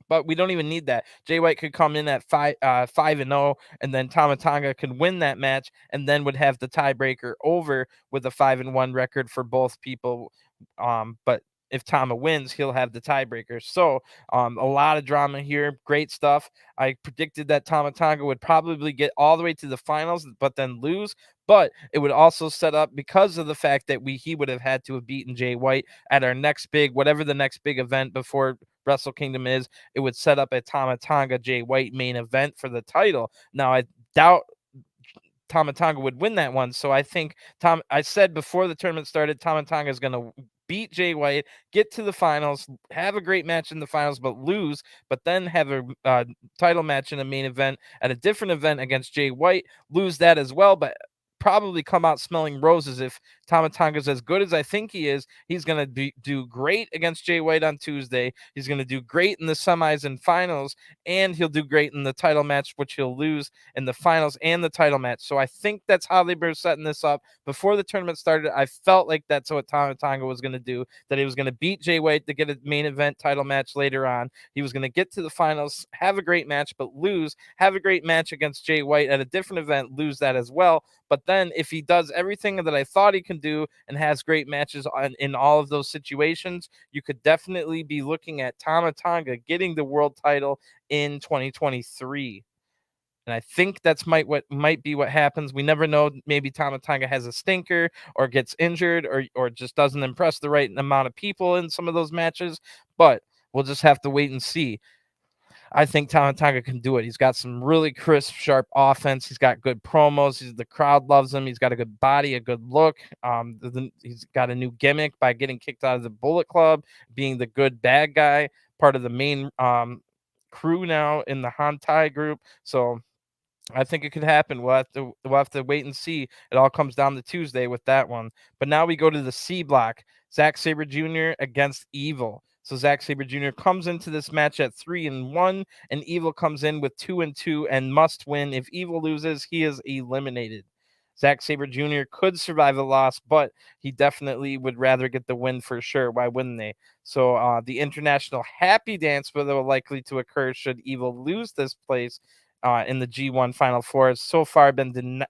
but we don't even need that. Jay White could come in at 5-0, and then Tama Tonga could win that match, and then would have the tiebreaker over with a 5-1 record for both people. But if Tama wins, he'll have the tiebreaker. So a lot of drama here. Great stuff. I predicted that Tama Tonga would probably get all the way to the finals, but then lose. But it would also set up, because of the fact that he would have had to have beaten Jay White at our next big, whatever the next big event before Wrestle Kingdom is, it would set up a Tama Tonga Jay White main event for the title. Now, I doubt Tama Tonga would win that one. So I think I said before the tournament started, Tama Tonga is going to beat Jay White, get to the finals, have a great match in the finals, but lose, but then have a title match in a main event at a different event against Jay White, lose that as well, but probably come out smelling roses. If Tama Tonga's as good as I think he is, he's going to do great against Jay White on Tuesday. He's going to do great in the semis and finals, and he'll do great in the title match, which he'll lose in the finals and the title match. So I think that's how they were setting this up. Before the tournament started, I felt like that's what Tama Tonga was going to do, that he was going to beat Jay White to get a main event title match later on. He was going to get to the finals, have a great match, but lose, have a great match against Jay White at a different event, lose that as well. But then if he does everything that I thought he can do and has great matches in all of those situations, you could definitely be looking at Tama Tonga getting the world title in 2023. And I think that's might be what happens. We never know. Maybe Tama Tonga has a stinker or gets injured or just doesn't impress the right amount of people in some of those matches. But we'll just have to wait and see. I think Tama Tonga can do it. He's got some really crisp, sharp offense. He's got good promos. The crowd loves him. He's got a good body, a good look. He's got a new gimmick by getting kicked out of the Bullet Club, being the good bad guy, part of the main crew now in the Hantai group. So I think it could happen. We'll have to wait and see. It all comes down to Tuesday with that one. But now we go to the C block. Zack Sabre Jr. against Evil. So Zack Sabre Jr. comes into this match at 3-1, and Evil comes in with 2-2 and must win. If Evil loses, he is eliminated. Zack Sabre Jr. could survive a loss, but he definitely would rather get the win for sure. Why wouldn't they? So the international happy dance will likely to occur should Evil lose this place in the G1 Final Four has so far been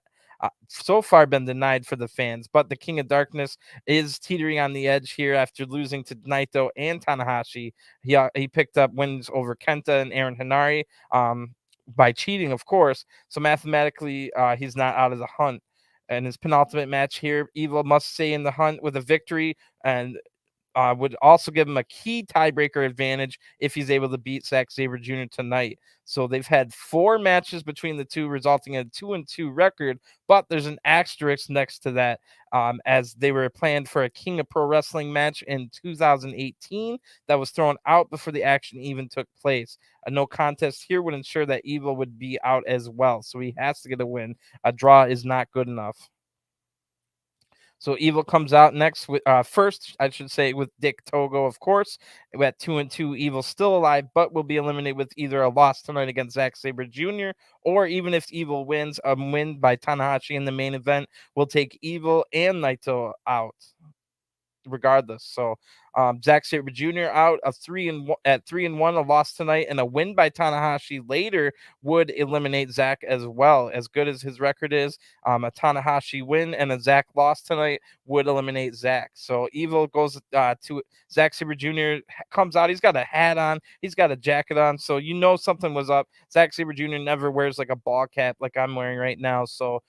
so far been denied for the fans. But the King of Darkness is teetering on the edge here after losing to Naito and Tanahashi. He picked up wins over Kenta and Aaron Henare by cheating, of course. So mathematically, he's not out of the hunt. And his penultimate match here, Evil must stay in the hunt with a victory, and would also give him a key tiebreaker advantage if he's able to beat Zack Sabre Jr. tonight. So they've had 4 matches between the two, resulting in a 2-2 record. But there's an asterisk next to that, as they were planned for a King of Pro Wrestling match in 2018 that was thrown out before the action even took place. A no contest here would ensure that Evil would be out as well. So he has to get a win. A draw is not good enough. So Evil comes out next with first, I should say, with Dick Togo, of course. At 2-2, Evil still alive, but will be eliminated with either a loss tonight against Zack Sabre Jr., or even if Evil wins, a win by Tanahashi in the main event will take Evil and Naito out regardless. So Zack Sabre Jr. out of 3-1, a loss tonight, and a win by Tanahashi later would eliminate Zack as well. As good as his record is, a Tanahashi win and a Zack loss tonight would eliminate Zack. So Evil goes to Zack Sabre Jr. comes out. He's got a hat on. He's got a jacket on. So you know something was up. Zack Sabre Jr. never wears like a ball cap like I'm wearing right now. So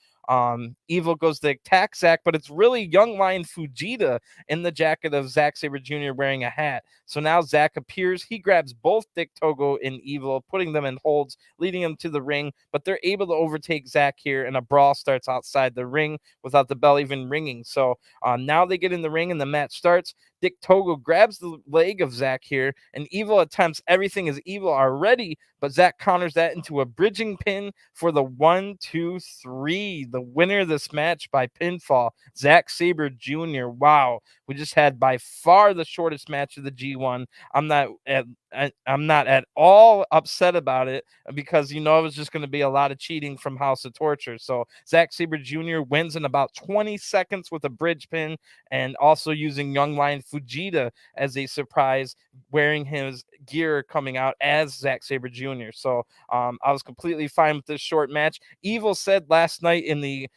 Evil goes to attack Zack, but it's really Young Lion Fujita in the jacket of Zack Sabre Jr. wearing a hat. So now Zack appears. He grabs both Dick Togo and Evil, putting them in holds, leading them to the ring. But they're able to overtake Zack here, and a brawl starts outside the ring without the bell even ringing. So now they get in the ring, and the match starts. Dick Togo grabs the leg of Zack here, and Evil attempts everything as Evil already, but Zack counters that into a bridging pin for the 1-2-3. The winner of this match by pinfall, Zack Sabre Jr. Wow, we just had by far the shortest match of the G1. I'm not at all upset about it, because it was just going to be a lot of cheating from House of Torture. So Zack Sabre Jr. wins in about 20 seconds with a bridge pin, and also using Young Lion Fujita as a surprise, wearing his gear coming out as Zack Sabre Jr. So I was completely fine with this short match. Evil said last night in the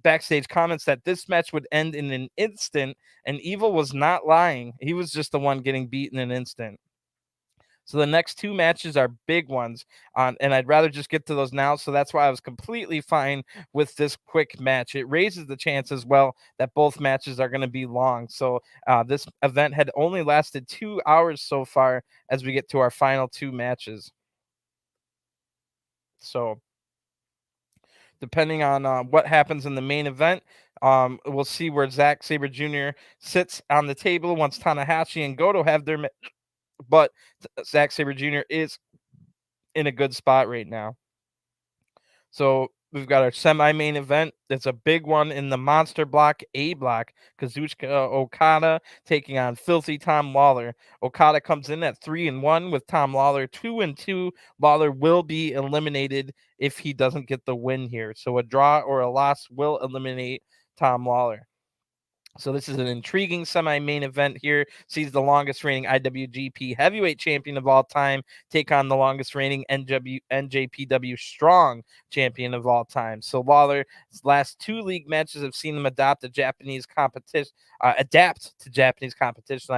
backstage comments that this match would end in an instant, and Evil was not lying. He was just the one getting beat in an instant. So the next 2 matches are big ones, and I'd rather just get to those now. So that's why I was completely fine with this quick match. It raises the chance as well that both matches are going to be long. So this event had only lasted 2 hours so far as we get to our final 2 matches. So depending on what happens in the main event, we'll see where Zack Sabre Jr. sits on the table once Tanahashi and Gedo have their but Zack Sabre Jr. is in a good spot right now. So we've got our semi-main event. It's a big one in the monster block, A block. Kazuchika Okada taking on Filthy Tom Lawler. Okada comes in at 3-1 with Tom Lawler 2-2. Lawler will be eliminated if he doesn't get the win here. So a draw or a loss will eliminate Tom Lawler. So this is an intriguing semi-main event here. Sees the longest reigning IWGP heavyweight champion of all time take on the longest reigning NJPW strong champion of all time. So Lawler's last 2 league matches have seen him adapt to Japanese competition, I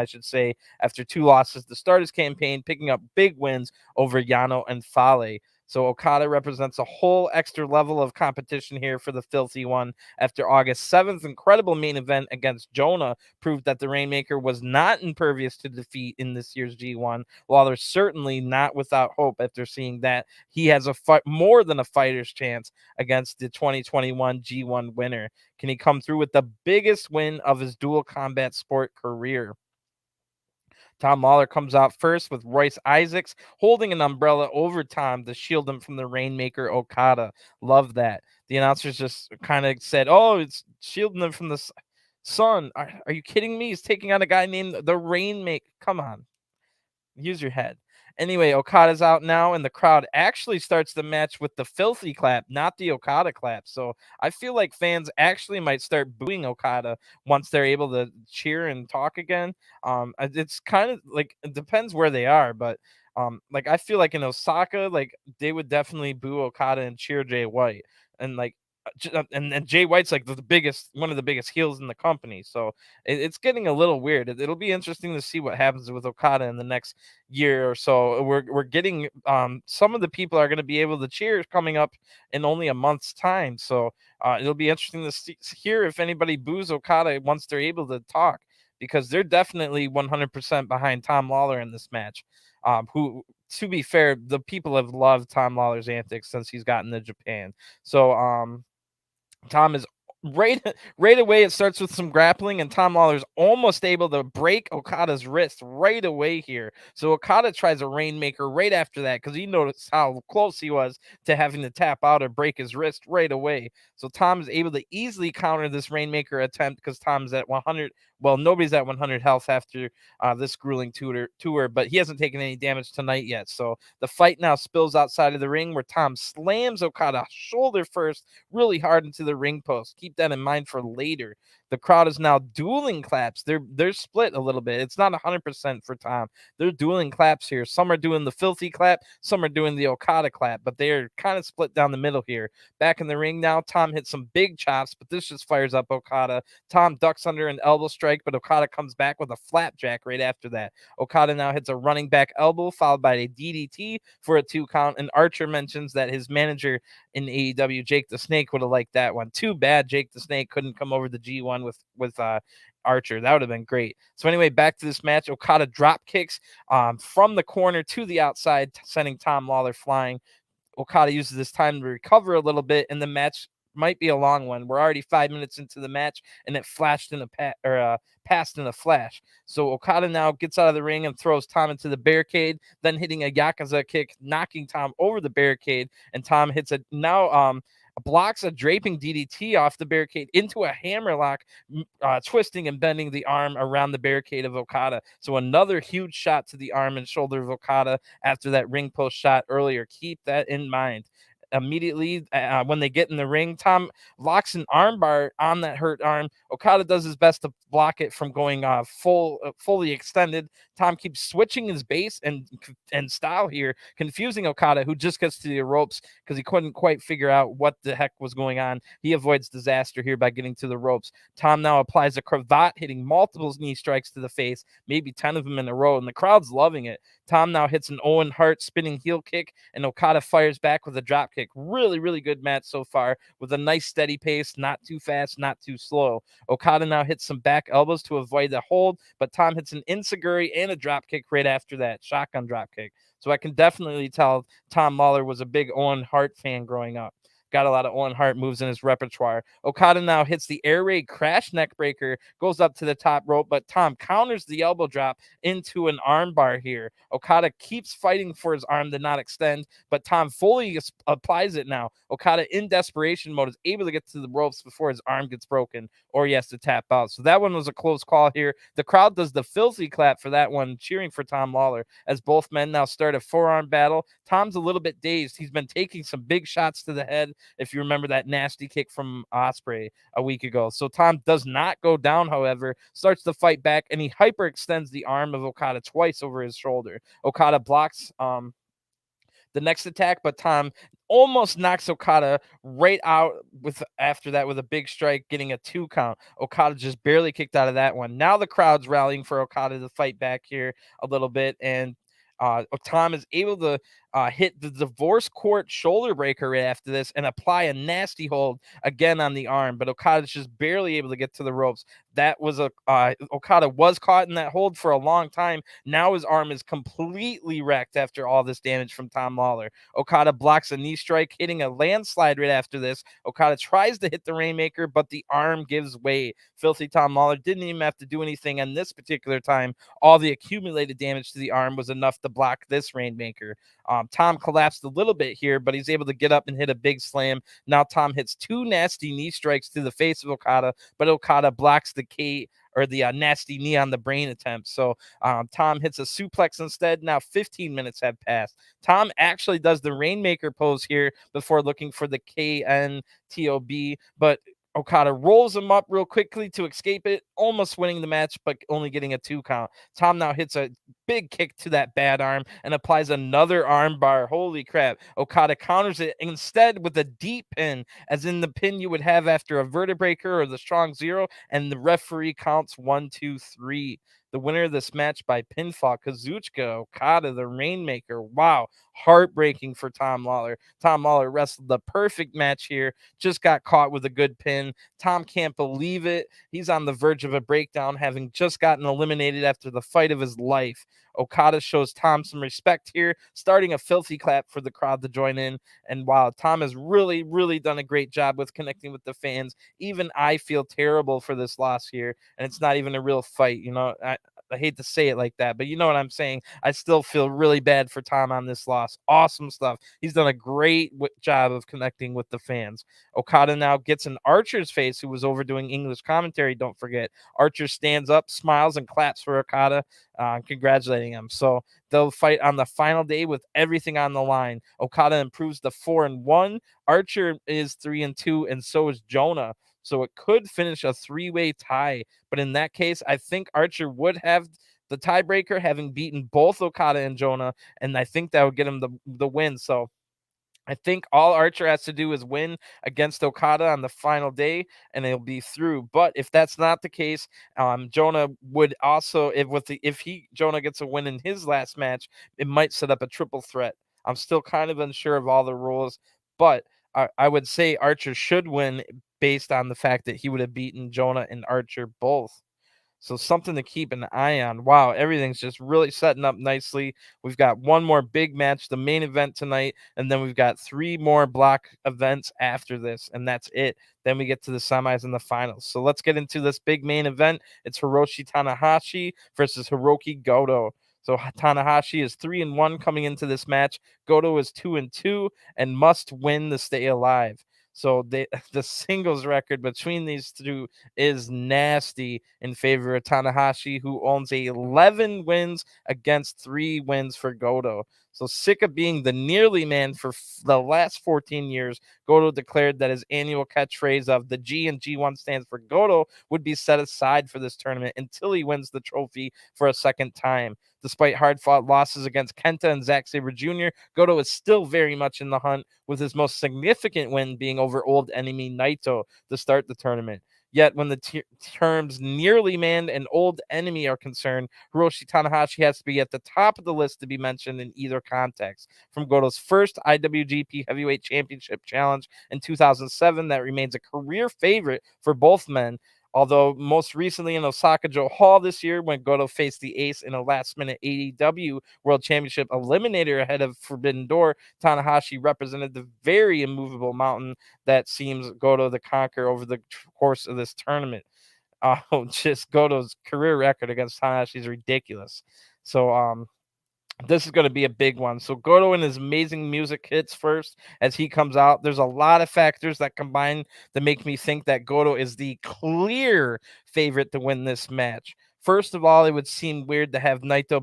should say, after 2 losses to start his campaign, picking up big wins over Yano and Fale. So Okada represents a whole extra level of competition here for the Filthy One. After August 7th, incredible main event against JONAH proved that the Rainmaker was not impervious to defeat in this year's G1, while they're certainly not without hope after seeing that he has more than a fighter's chance against the 2021 G1 winner. Can he come through with the biggest win of his dual combat sport career? Tom Lawler comes out first with Royce Isaacs holding an umbrella over Tom to shield him from the Rainmaker Okada. Love that. The announcers just kind of said, "Oh, it's shielding them from the sun." Are you kidding me? He's taking on a guy named the Rainmaker. Come on. Use your head. Anyway, Okada's out now, and the crowd actually starts the match with the filthy clap, not the Okada clap. So I feel like fans actually might start booing Okada once they're able to cheer and talk again. It's kind of like, it depends where they are, but like I feel like in Osaka, like they would definitely boo Okada and cheer Jay White, and like and Jay White's like one of the biggest heels in the company. So it's getting a little weird. It'll be interesting to see what happens with Okada in the next year or so. We're getting some of the people are going to be able to cheer coming up in only a month's time. So it'll be interesting to hear if anybody boos Okada once they're able to talk, because they're definitely 100% behind Tom Lawler in this match. Who, to be fair, the people have loved Tom Lawler's antics since he's gotten to Japan. So Tom is right away. It starts with some grappling, and Tom Lawler's almost able to break Okada's wrist right away here. So Okada tries a rainmaker right after that because he noticed how close he was to having to tap out or break his wrist right away. So Tom is able to easily counter this rainmaker attempt because Tom's at 100. Well, nobody's at 100 health after this grueling tour, but he hasn't taken any damage tonight yet. So the fight now spills outside of the ring, where Tom slams Okada shoulder first really hard into the ring post. Keep that in mind for later. The crowd is now dueling claps. They're split a little bit. It's not 100% for Tom. They're dueling claps here. Some are doing the filthy clap, some are doing the Okada clap, but they're kind of split down the middle here. Back in the ring now, Tom hits some big chops, but this just fires up Okada. Tom ducks under an elbow strike, but Okada comes back with a flapjack right after that. Okada now hits a running back elbow, followed by a DDT for a 2 count, and Archer mentions that his manager in AEW, Jake the Snake, would have liked that one. Too bad Jake the Snake couldn't come over the G1 with Archer. That would have been great. So anyway, back to this match. Okada drop kicks from the corner to the outside, sending Tom Lawler flying. Okada uses this time to recover a little bit, and the match might be a long one. We're already 5 minutes into the match, and it flashed in passed in a flash. So Okada now gets out of the ring and throws Tom into the barricade, then hitting a Yakuza kick, knocking Tom over the barricade, and Tom hits blocks a draping DDT off the barricade into a hammerlock, twisting and bending the arm around the barricade of Okada. So another huge shot to the arm and shoulder of Okada after that ring post shot earlier. Keep that in mind. Immediately when they get in the ring, Tom locks an armbar on that hurt arm. Okada does his best to block it from going fully extended. Tom keeps switching his base and style here, confusing Okada, who just gets to the ropes because he couldn't quite figure out what the heck was going on. He avoids disaster here by getting to the ropes. Tom now applies a cravat, hitting multiple knee strikes to the face, maybe 10 of them in a row, and the crowd's loving it. Tom now hits an Owen Hart spinning heel kick, and Okada fires back with a drop kick. Really, really good match so far with a nice steady pace, not too fast, not too slow. Okada now hits some back elbows to avoid the hold, but Tom hits an enziguri and a drop kick right after that, shotgun drop kick. So I can definitely tell Tom Lawler was a big Owen Hart fan growing up. Got a lot of Owen Hart moves in his repertoire. Okada now hits the air raid crash neck breaker, goes up to the top rope, but Tom counters the elbow drop into an arm bar here. Okada keeps fighting for his arm to not extend, but Tom fully applies it now. Okada, in desperation mode, is able to get to the ropes before his arm gets broken, or he has to tap out. So that one was a close call here. The crowd does the filthy clap for that one, cheering for Tom Lawler as both men now start a forearm battle. Tom's a little bit dazed. He's been taking some big shots to the head, if you remember that nasty kick from Ospreay a week ago. So Tom does not go down, however, starts to fight back, and he hyperextends the arm of Okada twice over his shoulder. Okada blocks the next attack, but Tom almost knocks Okada right out after that with a big strike, getting a 2 count. Okada just barely kicked out of that one. Now the crowd's rallying for Okada to fight back here a little bit, and Tom is able to hit the divorce court shoulder breaker right after this and apply a nasty hold again on the arm, but Okada's just barely able to get to the ropes. That was Okada was caught in that hold for a long time. Now his arm is completely wrecked after all this damage from Tom Lawler. Okada blocks a knee strike, hitting a landslide right after this. Okada tries to hit the rainmaker, but the arm gives way. Filthy Tom Lawler didn't even have to do anything on this particular time. All the accumulated damage to the arm was enough to block this rainmaker. Tom collapsed a little bit here, but he's able to get up and hit a big slam. Now Tom hits 2 nasty knee strikes to the face of Okada, but Okada blocks the nasty knee on the brain attempt. So Tom hits a suplex instead. Now 15 minutes have passed. Tom actually does the rainmaker pose here before looking for the KENTA, but Okada rolls him up real quickly to escape it, almost winning the match, but only getting a 2 count. Tom now hits a big kick to that bad arm and applies another arm bar. Holy crap. Okada counters it instead with a deep pin, as in the pin you would have after a vertebraker or the strong zero, and the referee counts 1, 2, 3. The winner of this match by pinfall, Kazuchika Okada, the Rainmaker. Wow, heartbreaking for Tom Lawler. Tom Lawler wrestled the perfect match here, just got caught with a good pin. Tom can't believe it. He's on the verge of a breakdown, having just gotten eliminated after the fight of his life. Okada shows Tom some respect here, starting a filthy clap for the crowd to join in. And wow, Tom has really, really done a great job with connecting with the fans. Even I feel terrible for this loss here, and it's not even a real fight. I hate to say it like that, but you know what I'm saying. I still feel really bad for Tom on this loss. Awesome stuff. He's done a great job of connecting with the fans. Okada now gets in Archer's face, who was overdoing English commentary. Don't forget. Archer stands up, smiles, and claps for Okada, congratulating him. So they'll fight on the final day with everything on the line. Okada improves to 4-1. Archer is 3-2, and so is JONAH. So it could finish a 3-way tie. But in that case, I think Archer would have the tiebreaker, having beaten both Okada and JONAH, and I think that would get him the win. So I think all Archer has to do is win against Okada on the final day, and he'll be through. But if that's not the case, JONAH would also, if JONAH gets a win in his last match, it might set up a triple threat. I'm still kind of unsure of all the rules, but I would say Archer should win based on the fact that he would have beaten JONAH and Archer both. So something to keep an eye on. Wow, everything's just really setting up nicely. We've got one more big match, the main event tonight, and then we've got 3 more block events after this, and that's it. Then we get to the semis and the finals. So let's get into this big main event. It's Hiroshi Tanahashi versus Hiroki Goto. So Tanahashi is 3-1 coming into this match. Goto is 2-2 and must win to stay alive. So the singles record between these two is nasty in favor of Tanahashi, who owns 11 wins against 3 wins for Goto. So sick of being the nearly man for the last 14 years, Goto declared that his annual catchphrase of the G in G1 stands for Goto would be set aside for this tournament until he wins the trophy for a second time. Despite hard-fought losses against Kenta and Zack Sabre Jr., Goto is still very much in the hunt, with his most significant win being over old enemy Naito to start the tournament. Yet when the terms nearly man and old enemy are concerned, Hiroshi Tanahashi has to be at the top of the list to be mentioned in either context. From Goto's first IWGP Heavyweight Championship challenge in 2007, that remains a career favorite for both men. Although most recently in Osaka-jo Hall this year, when Goto faced the Ace in a last-minute AEW World Championship eliminator ahead of Forbidden Door, Tanahashi represented the very immovable mountain that seems Goto to conquer over the course of this tournament. Just Goto's career record against Tanahashi is ridiculous. So, this is going to be a big one. So Goto and his amazing music hits first as he comes out. There's a lot of factors that combine to make me think that Goto is the clear favorite to win this match. First of all, it would seem weird to have Naito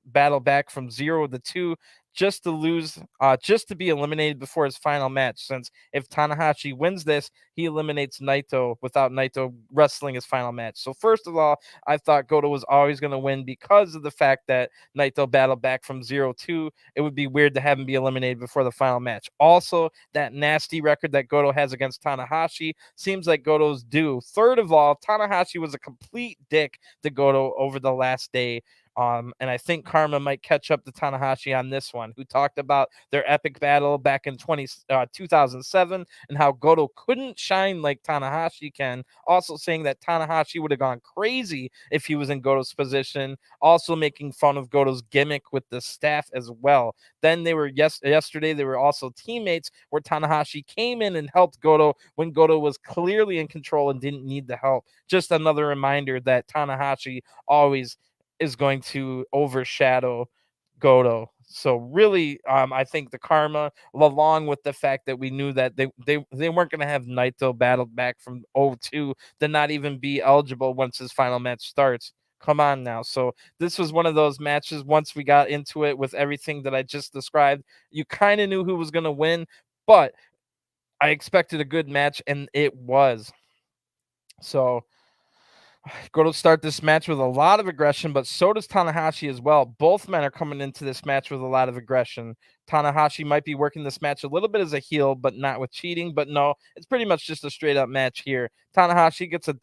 battle back from 0-2 just to lose, just to be eliminated before his final match. Since if Tanahashi wins this, he eliminates Naito without Naito wrestling his final match. So first of all, I thought Goto was always going to win because of the fact that Naito battled back from 0-2. It would be weird to have him be eliminated before the final match. Also, that nasty record that Goto has against Tanahashi seems like Goto's due. Third of all, Tanahashi was a complete dick to Goto over the last day. And I think Karma might catch up to Tanahashi on this one, who talked about their epic battle back in 2007 and how Goto couldn't shine like Tanahashi can. Also saying that Tanahashi would have gone crazy if he was in Goto's position. Also making fun of Goto's gimmick with the staff as well. Then they were yesterday they were also teammates where Tanahashi came in and helped Goto when Goto was clearly in control and didn't need the help. Just another reminder that Tanahashi always is going to overshadow Goto. So really, I think the karma, along with the fact that we knew that they weren't going to have Naito battled back from 0-2 to not even be eligible once his final match starts. Come on now. So this was one of those matches. Once we got into it with everything that I just described, you kind of knew who was going to win, but I expected a good match, and it was. So Goto start this match with a lot of aggression, but so does Tanahashi as well. Both men are coming into this match with a lot of aggression. Tanahashi might be working this match a little bit as a heel, but not with cheating. But no, it's pretty much just a straight up match here. Tanahashi gets a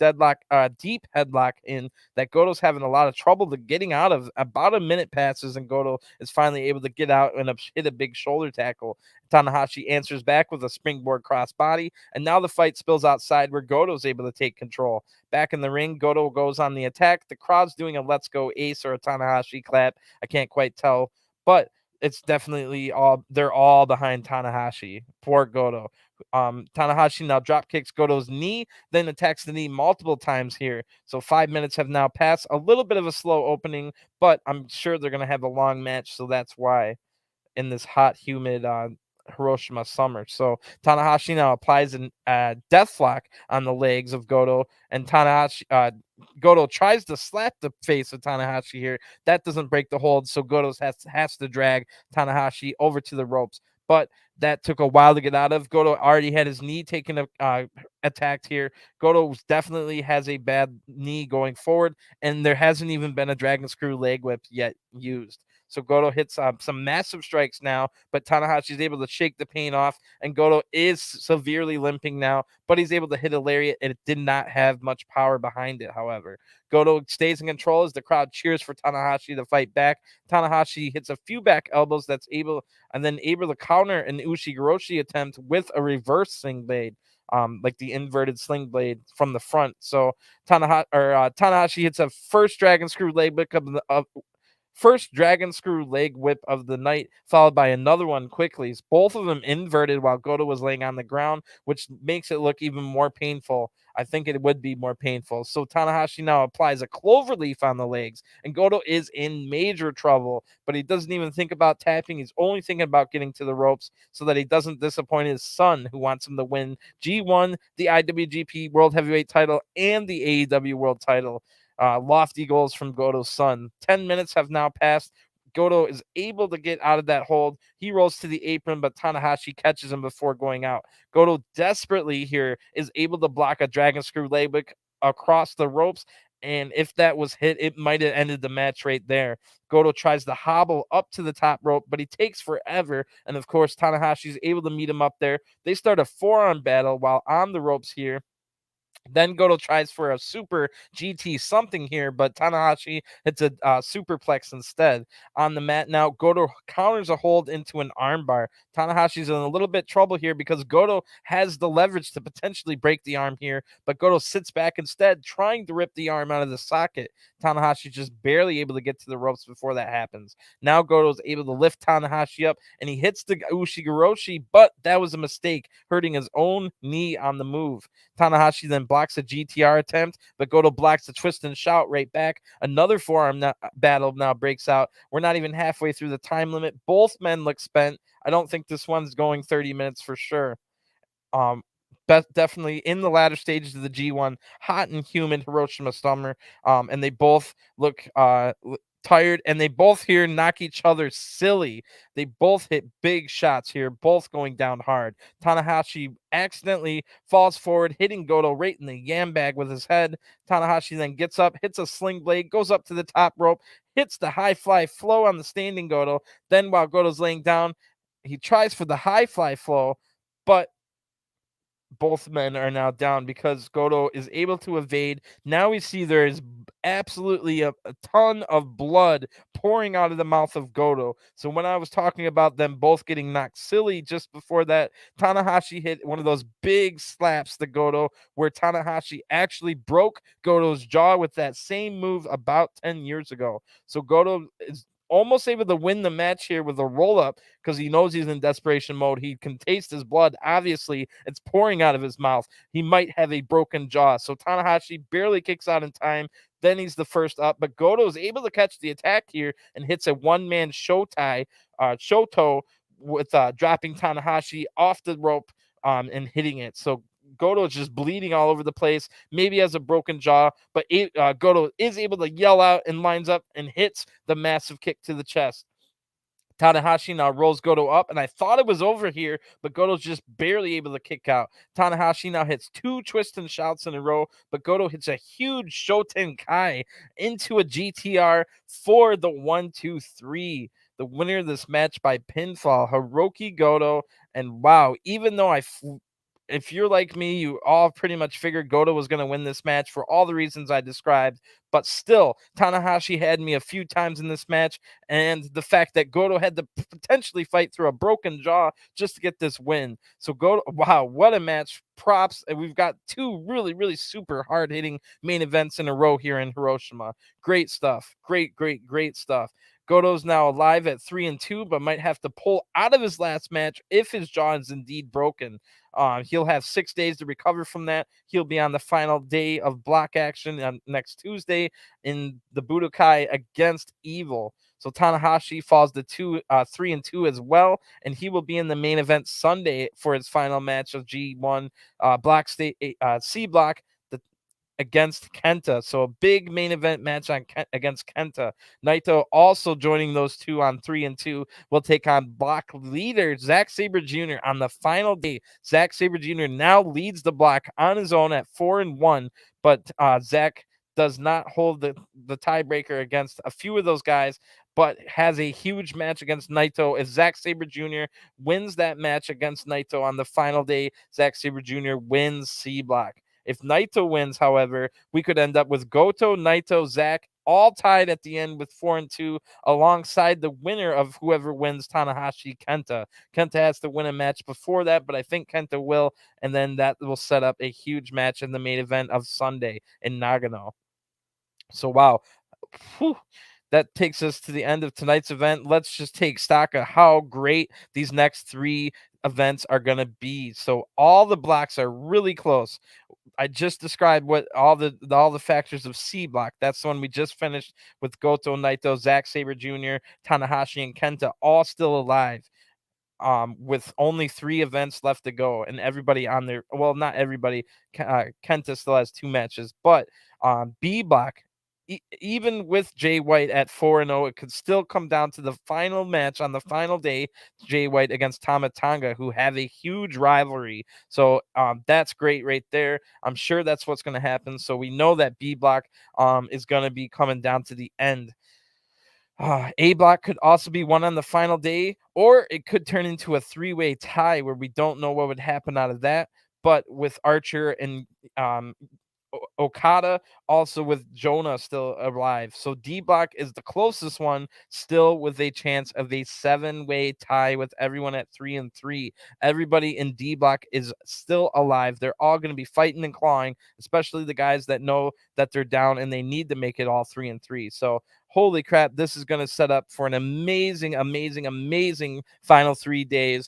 deep headlock in that Goto's having a lot of trouble to getting out of. About a minute passes, and Goto is finally able to get out and hit a big shoulder tackle. Tanahashi answers back with a springboard crossbody, and now the fight spills outside where Goto's able to take control. Back in the ring, Goto goes on the attack. The crowd's doing a let's go ace or a Tanahashi clap. I can't quite tell, but it's definitely they're all behind Tanahashi. Poor Goto. Tanahashi now drop kicks Goto's knee, then attacks the knee multiple times here. So 5 minutes have now passed. A little bit of a slow opening, but I'm sure they're going to have a long match, so that's why in this hot, humid Hiroshima summer. So Tanahashi now applies a death lock on the legs of Goto, and Goto tries to slap the face of Tanahashi here. That doesn't break the hold, so Goto has to drag Tanahashi over to the ropes. But that took a while to get out of. Goto already had his knee taken attacked here. Goto definitely has a bad knee going forward, and there hasn't even been a dragon screw leg whip yet used. So Goto hits some massive strikes now, but Tanahashi is able to shake the pain off, and Goto is severely limping now, but he's able to hit a lariat, and it did not have much power behind it, however. Goto stays in control as the crowd cheers for Tanahashi to fight back. Tanahashi hits a few back elbows able to counter an Ushi-Hiroshi attempt with a reverse sling blade. Like the inverted sling blade from the front. So Tanahashi hits a first dragon screw leg whip first dragon screw leg whip of the night, followed by another one quickly. Both of them inverted while Goto was laying on the ground, which makes it look even more painful. I think it would be more painful. So Tanahashi now applies a clover leaf on the legs, and Goto is in major trouble, but he doesn't even think about tapping. He's only thinking about getting to the ropes so that he doesn't disappoint his son, who wants him to win G1, the IWGP World Heavyweight title, and the AEW World title. Lofty goals from Goto's son. 10 minutes have now passed. Goto is able to get out of that hold. He rolls to the apron, but Tanahashi catches him before going out. Goto desperately here is able to block a dragon screw leg whip across the ropes. And if that was hit, it might have ended the match right there. Goto tries to hobble up to the top rope, but he takes forever. And of course, Tanahashi is able to meet him up there. They start a forearm battle while on the ropes here. Then Goto tries for a super GT something here, but Tanahashi hits a superplex instead. On the mat now, Goto counters a hold into an armbar. Tanahashi's in a little bit trouble here because Goto has the leverage to potentially break the arm here, but Goto sits back instead, trying to rip the arm out of the socket. Tanahashi just barely able to get to the ropes before that happens. Now Goto's able to lift Tanahashi up, and he hits the Ushi-Hiroshi, but that was a mistake, hurting his own knee on the move. Tanahashi then blocks a GTR attempt, but Goto blocks the twist and shout right back. Another forearm battle now breaks out. We're not even halfway through the time limit. Both men look spent. I don't think this one's going 30 minutes for sure. Definitely in the latter stages of the G1, hot and humid Hiroshima summer, and they both look tired, and they both here knock each other silly. They both hit big shots here, both going down hard. Tanahashi accidentally falls forward, hitting Goto right in the yam bag with his head. Tanahashi then gets up, hits a sling blade, goes up to the top rope, hits the high fly flow on the standing Goto. Then while Goto's laying down, he tries for the high fly flow, but both men are now down because Goto is able to evade. Now we see there is absolutely a ton of blood pouring out of the mouth of Goto. So when I was talking about them both getting knocked silly just before that, Tanahashi hit one of those big slaps to Goto where Tanahashi actually broke Goto's jaw with that same move about 10 years ago. So Goto is almost able to win the match here with a roll-up because he knows he's in desperation mode. He can taste his blood. Obviously, it's pouring out of his mouth. He might have a broken jaw. So Tanahashi barely kicks out in time. Then he's the first up. But Goto is able to catch the attack here and hits a one-man shoto with dropping Tanahashi off the rope and hitting it. So Goto is just bleeding all over the place, maybe has a broken jaw, but Goto is able to yell out and lines up and hits the massive kick to the chest. Tanahashi now rolls Gedo up, and I thought it was over here, but Goto's just barely able to kick out. Tanahashi now hits 2 twists and shouts in a row, but Gedo hits a huge Shoten Kai into a GTR for the 1-2-3. The winner of this match by pinfall, Hiroki Goto. And wow, even though if you're like me, you all pretty much figured Gedo was going to win this match for all the reasons I described. But still, Tanahashi had me a few times in this match, and the fact that Gedo had to potentially fight through a broken jaw just to get this win. So Gedo, wow, what a match. Props. And we've got 2 really, really super hard-hitting main events in a row here in Hiroshima. Great stuff. Great, great, great stuff. Goto's now alive at 3-2, but might have to pull out of his last match if his jaw is indeed broken. He'll have 6 days to recover from that. He'll be on the final day of block action on next Tuesday in the Budokai against Evil. So Tanahashi falls to 3-2 as well, and he will be in the main event Sunday for his final match of G1 block state C block against KENTA. So a big main event match against KENTA. Naito also joining those 2 on 3-2 will take on block leader Zack Sabre Jr. on the final day. Zack Sabre Jr. now leads the block on his own at 4-1, but Zack does not hold the tiebreaker against a few of those guys, but has a huge match against Naito. If Zack Sabre Jr. wins that match against Naito on the final day, Zack Sabre Jr. wins C block. If Naito wins, however, we could end up with Goto, Naito, Zack, all tied at the end with 4-2, alongside the winner of whoever wins Tanahashi KENTA. KENTA has to win a match before that, but I think KENTA will, and then that will set up a huge match in the main event of Sunday in Nagano. So, wow. Whew. That takes us to the end of tonight's event. Let's just take stock of how great these next 3 events are going to be. So all the blocks are really close. I just described what all the factors of C block. That's the one we just finished with Goto, Naito, Zack Sabre Jr., Tanahashi, and KENTA all still alive. With only 3 events left to go, and everybody on there. Well, not everybody. KENTA still has 2 matches, but B block. Even with Jay White at 4-0, it could still come down to the final match on the final day, Jay White against Tama Tonga, who have a huge rivalry. So that's great right there. I'm sure that's what's going to happen. So we know that B block is going to be coming down to the end. A block could also be won on the final day, or it could turn into a 3-way tie where we don't know what would happen out of that. But with Archer and Okada, also with JONAH still alive. So D block is the closest one, still with a chance of a 7-way tie with everyone at 3-3. Everybody in D block is still alive. They're all going to be fighting and clawing, especially the guys that know that they're down and they need to make it all 3-3. So holy crap, this is going to set up for an amazing, amazing, amazing final 3 days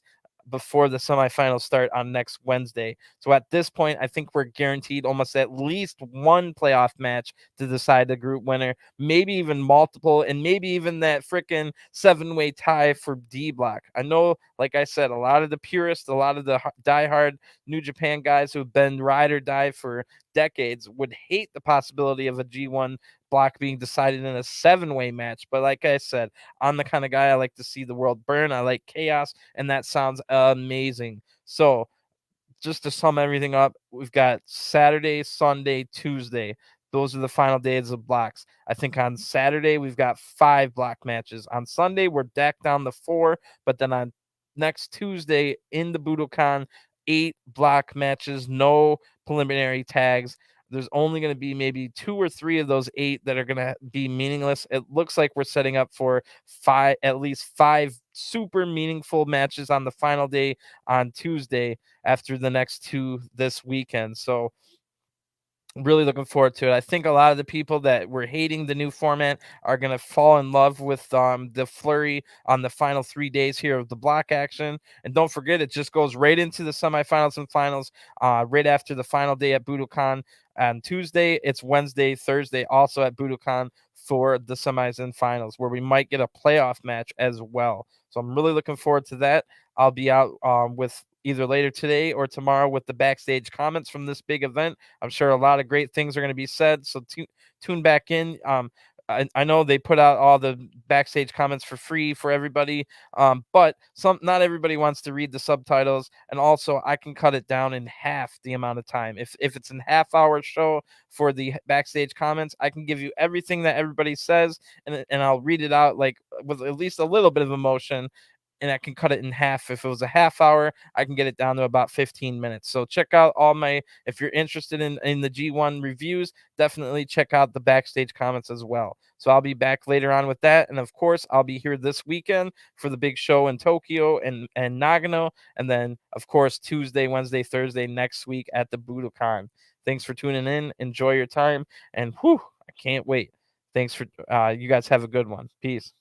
before the semifinals start on next Wednesday. So at this point, I think we're guaranteed almost at least one playoff match to decide the group winner, maybe even multiple, and maybe even that freaking 7-way tie for D block. I know, like I said, a lot of the purists, a lot of the diehard New Japan guys who've been ride or die for decades would hate the possibility of a G1 block being decided in a 7-way match. But like I said, I'm the kind of guy I like to see the world burn. I like chaos, and that sounds amazing. So just to sum everything up, we've got Saturday, Sunday, Tuesday. Those are the final days of blocks. I think on Saturday, we've got 5 block matches. On Sunday, we're decked down to 4, but then on next Tuesday in the Budokan, 8 block matches, no preliminary tags. There's only going to be maybe 2 or 3 of those 8 that are going to be meaningless. It looks like we're setting up for at least 5 super meaningful matches on the final day on Tuesday after the next 2 this weekend. So really looking forward to it. I think a lot of the people that were hating the new format are going to fall in love with the flurry on the final 3 days here of the block action. And don't forget, it just goes right into the semifinals and finals right after the final day at Budokan. On Tuesday, it's Wednesday, Thursday, also at Budokan for the semis and finals, where we might get a playoff match as well. So I'm really looking forward to that. I'll be out with either later today or tomorrow with the backstage comments from this big event. I'm sure a lot of great things are going to be said. So tune back in. I know they put out all the backstage comments for free for everybody, but not everybody wants to read the subtitles, and also I can cut it down in half the amount of time. If it's a half-hour show for the backstage comments, I can give you everything that everybody says, and I'll read it out like with at least a little bit of emotion, and I can cut it in half. If it was a half hour, I can get it down to about 15 minutes. So check out if you're interested in the G1 reviews, definitely check out the backstage comments as well. So I'll be back later on with that. And of course, I'll be here this weekend for the big show in Tokyo and Nagano. And then, of course, Tuesday, Wednesday, Thursday next week at the Budokan. Thanks for tuning in. Enjoy your time. And I can't wait. Thanks for you guys have a good one. Peace.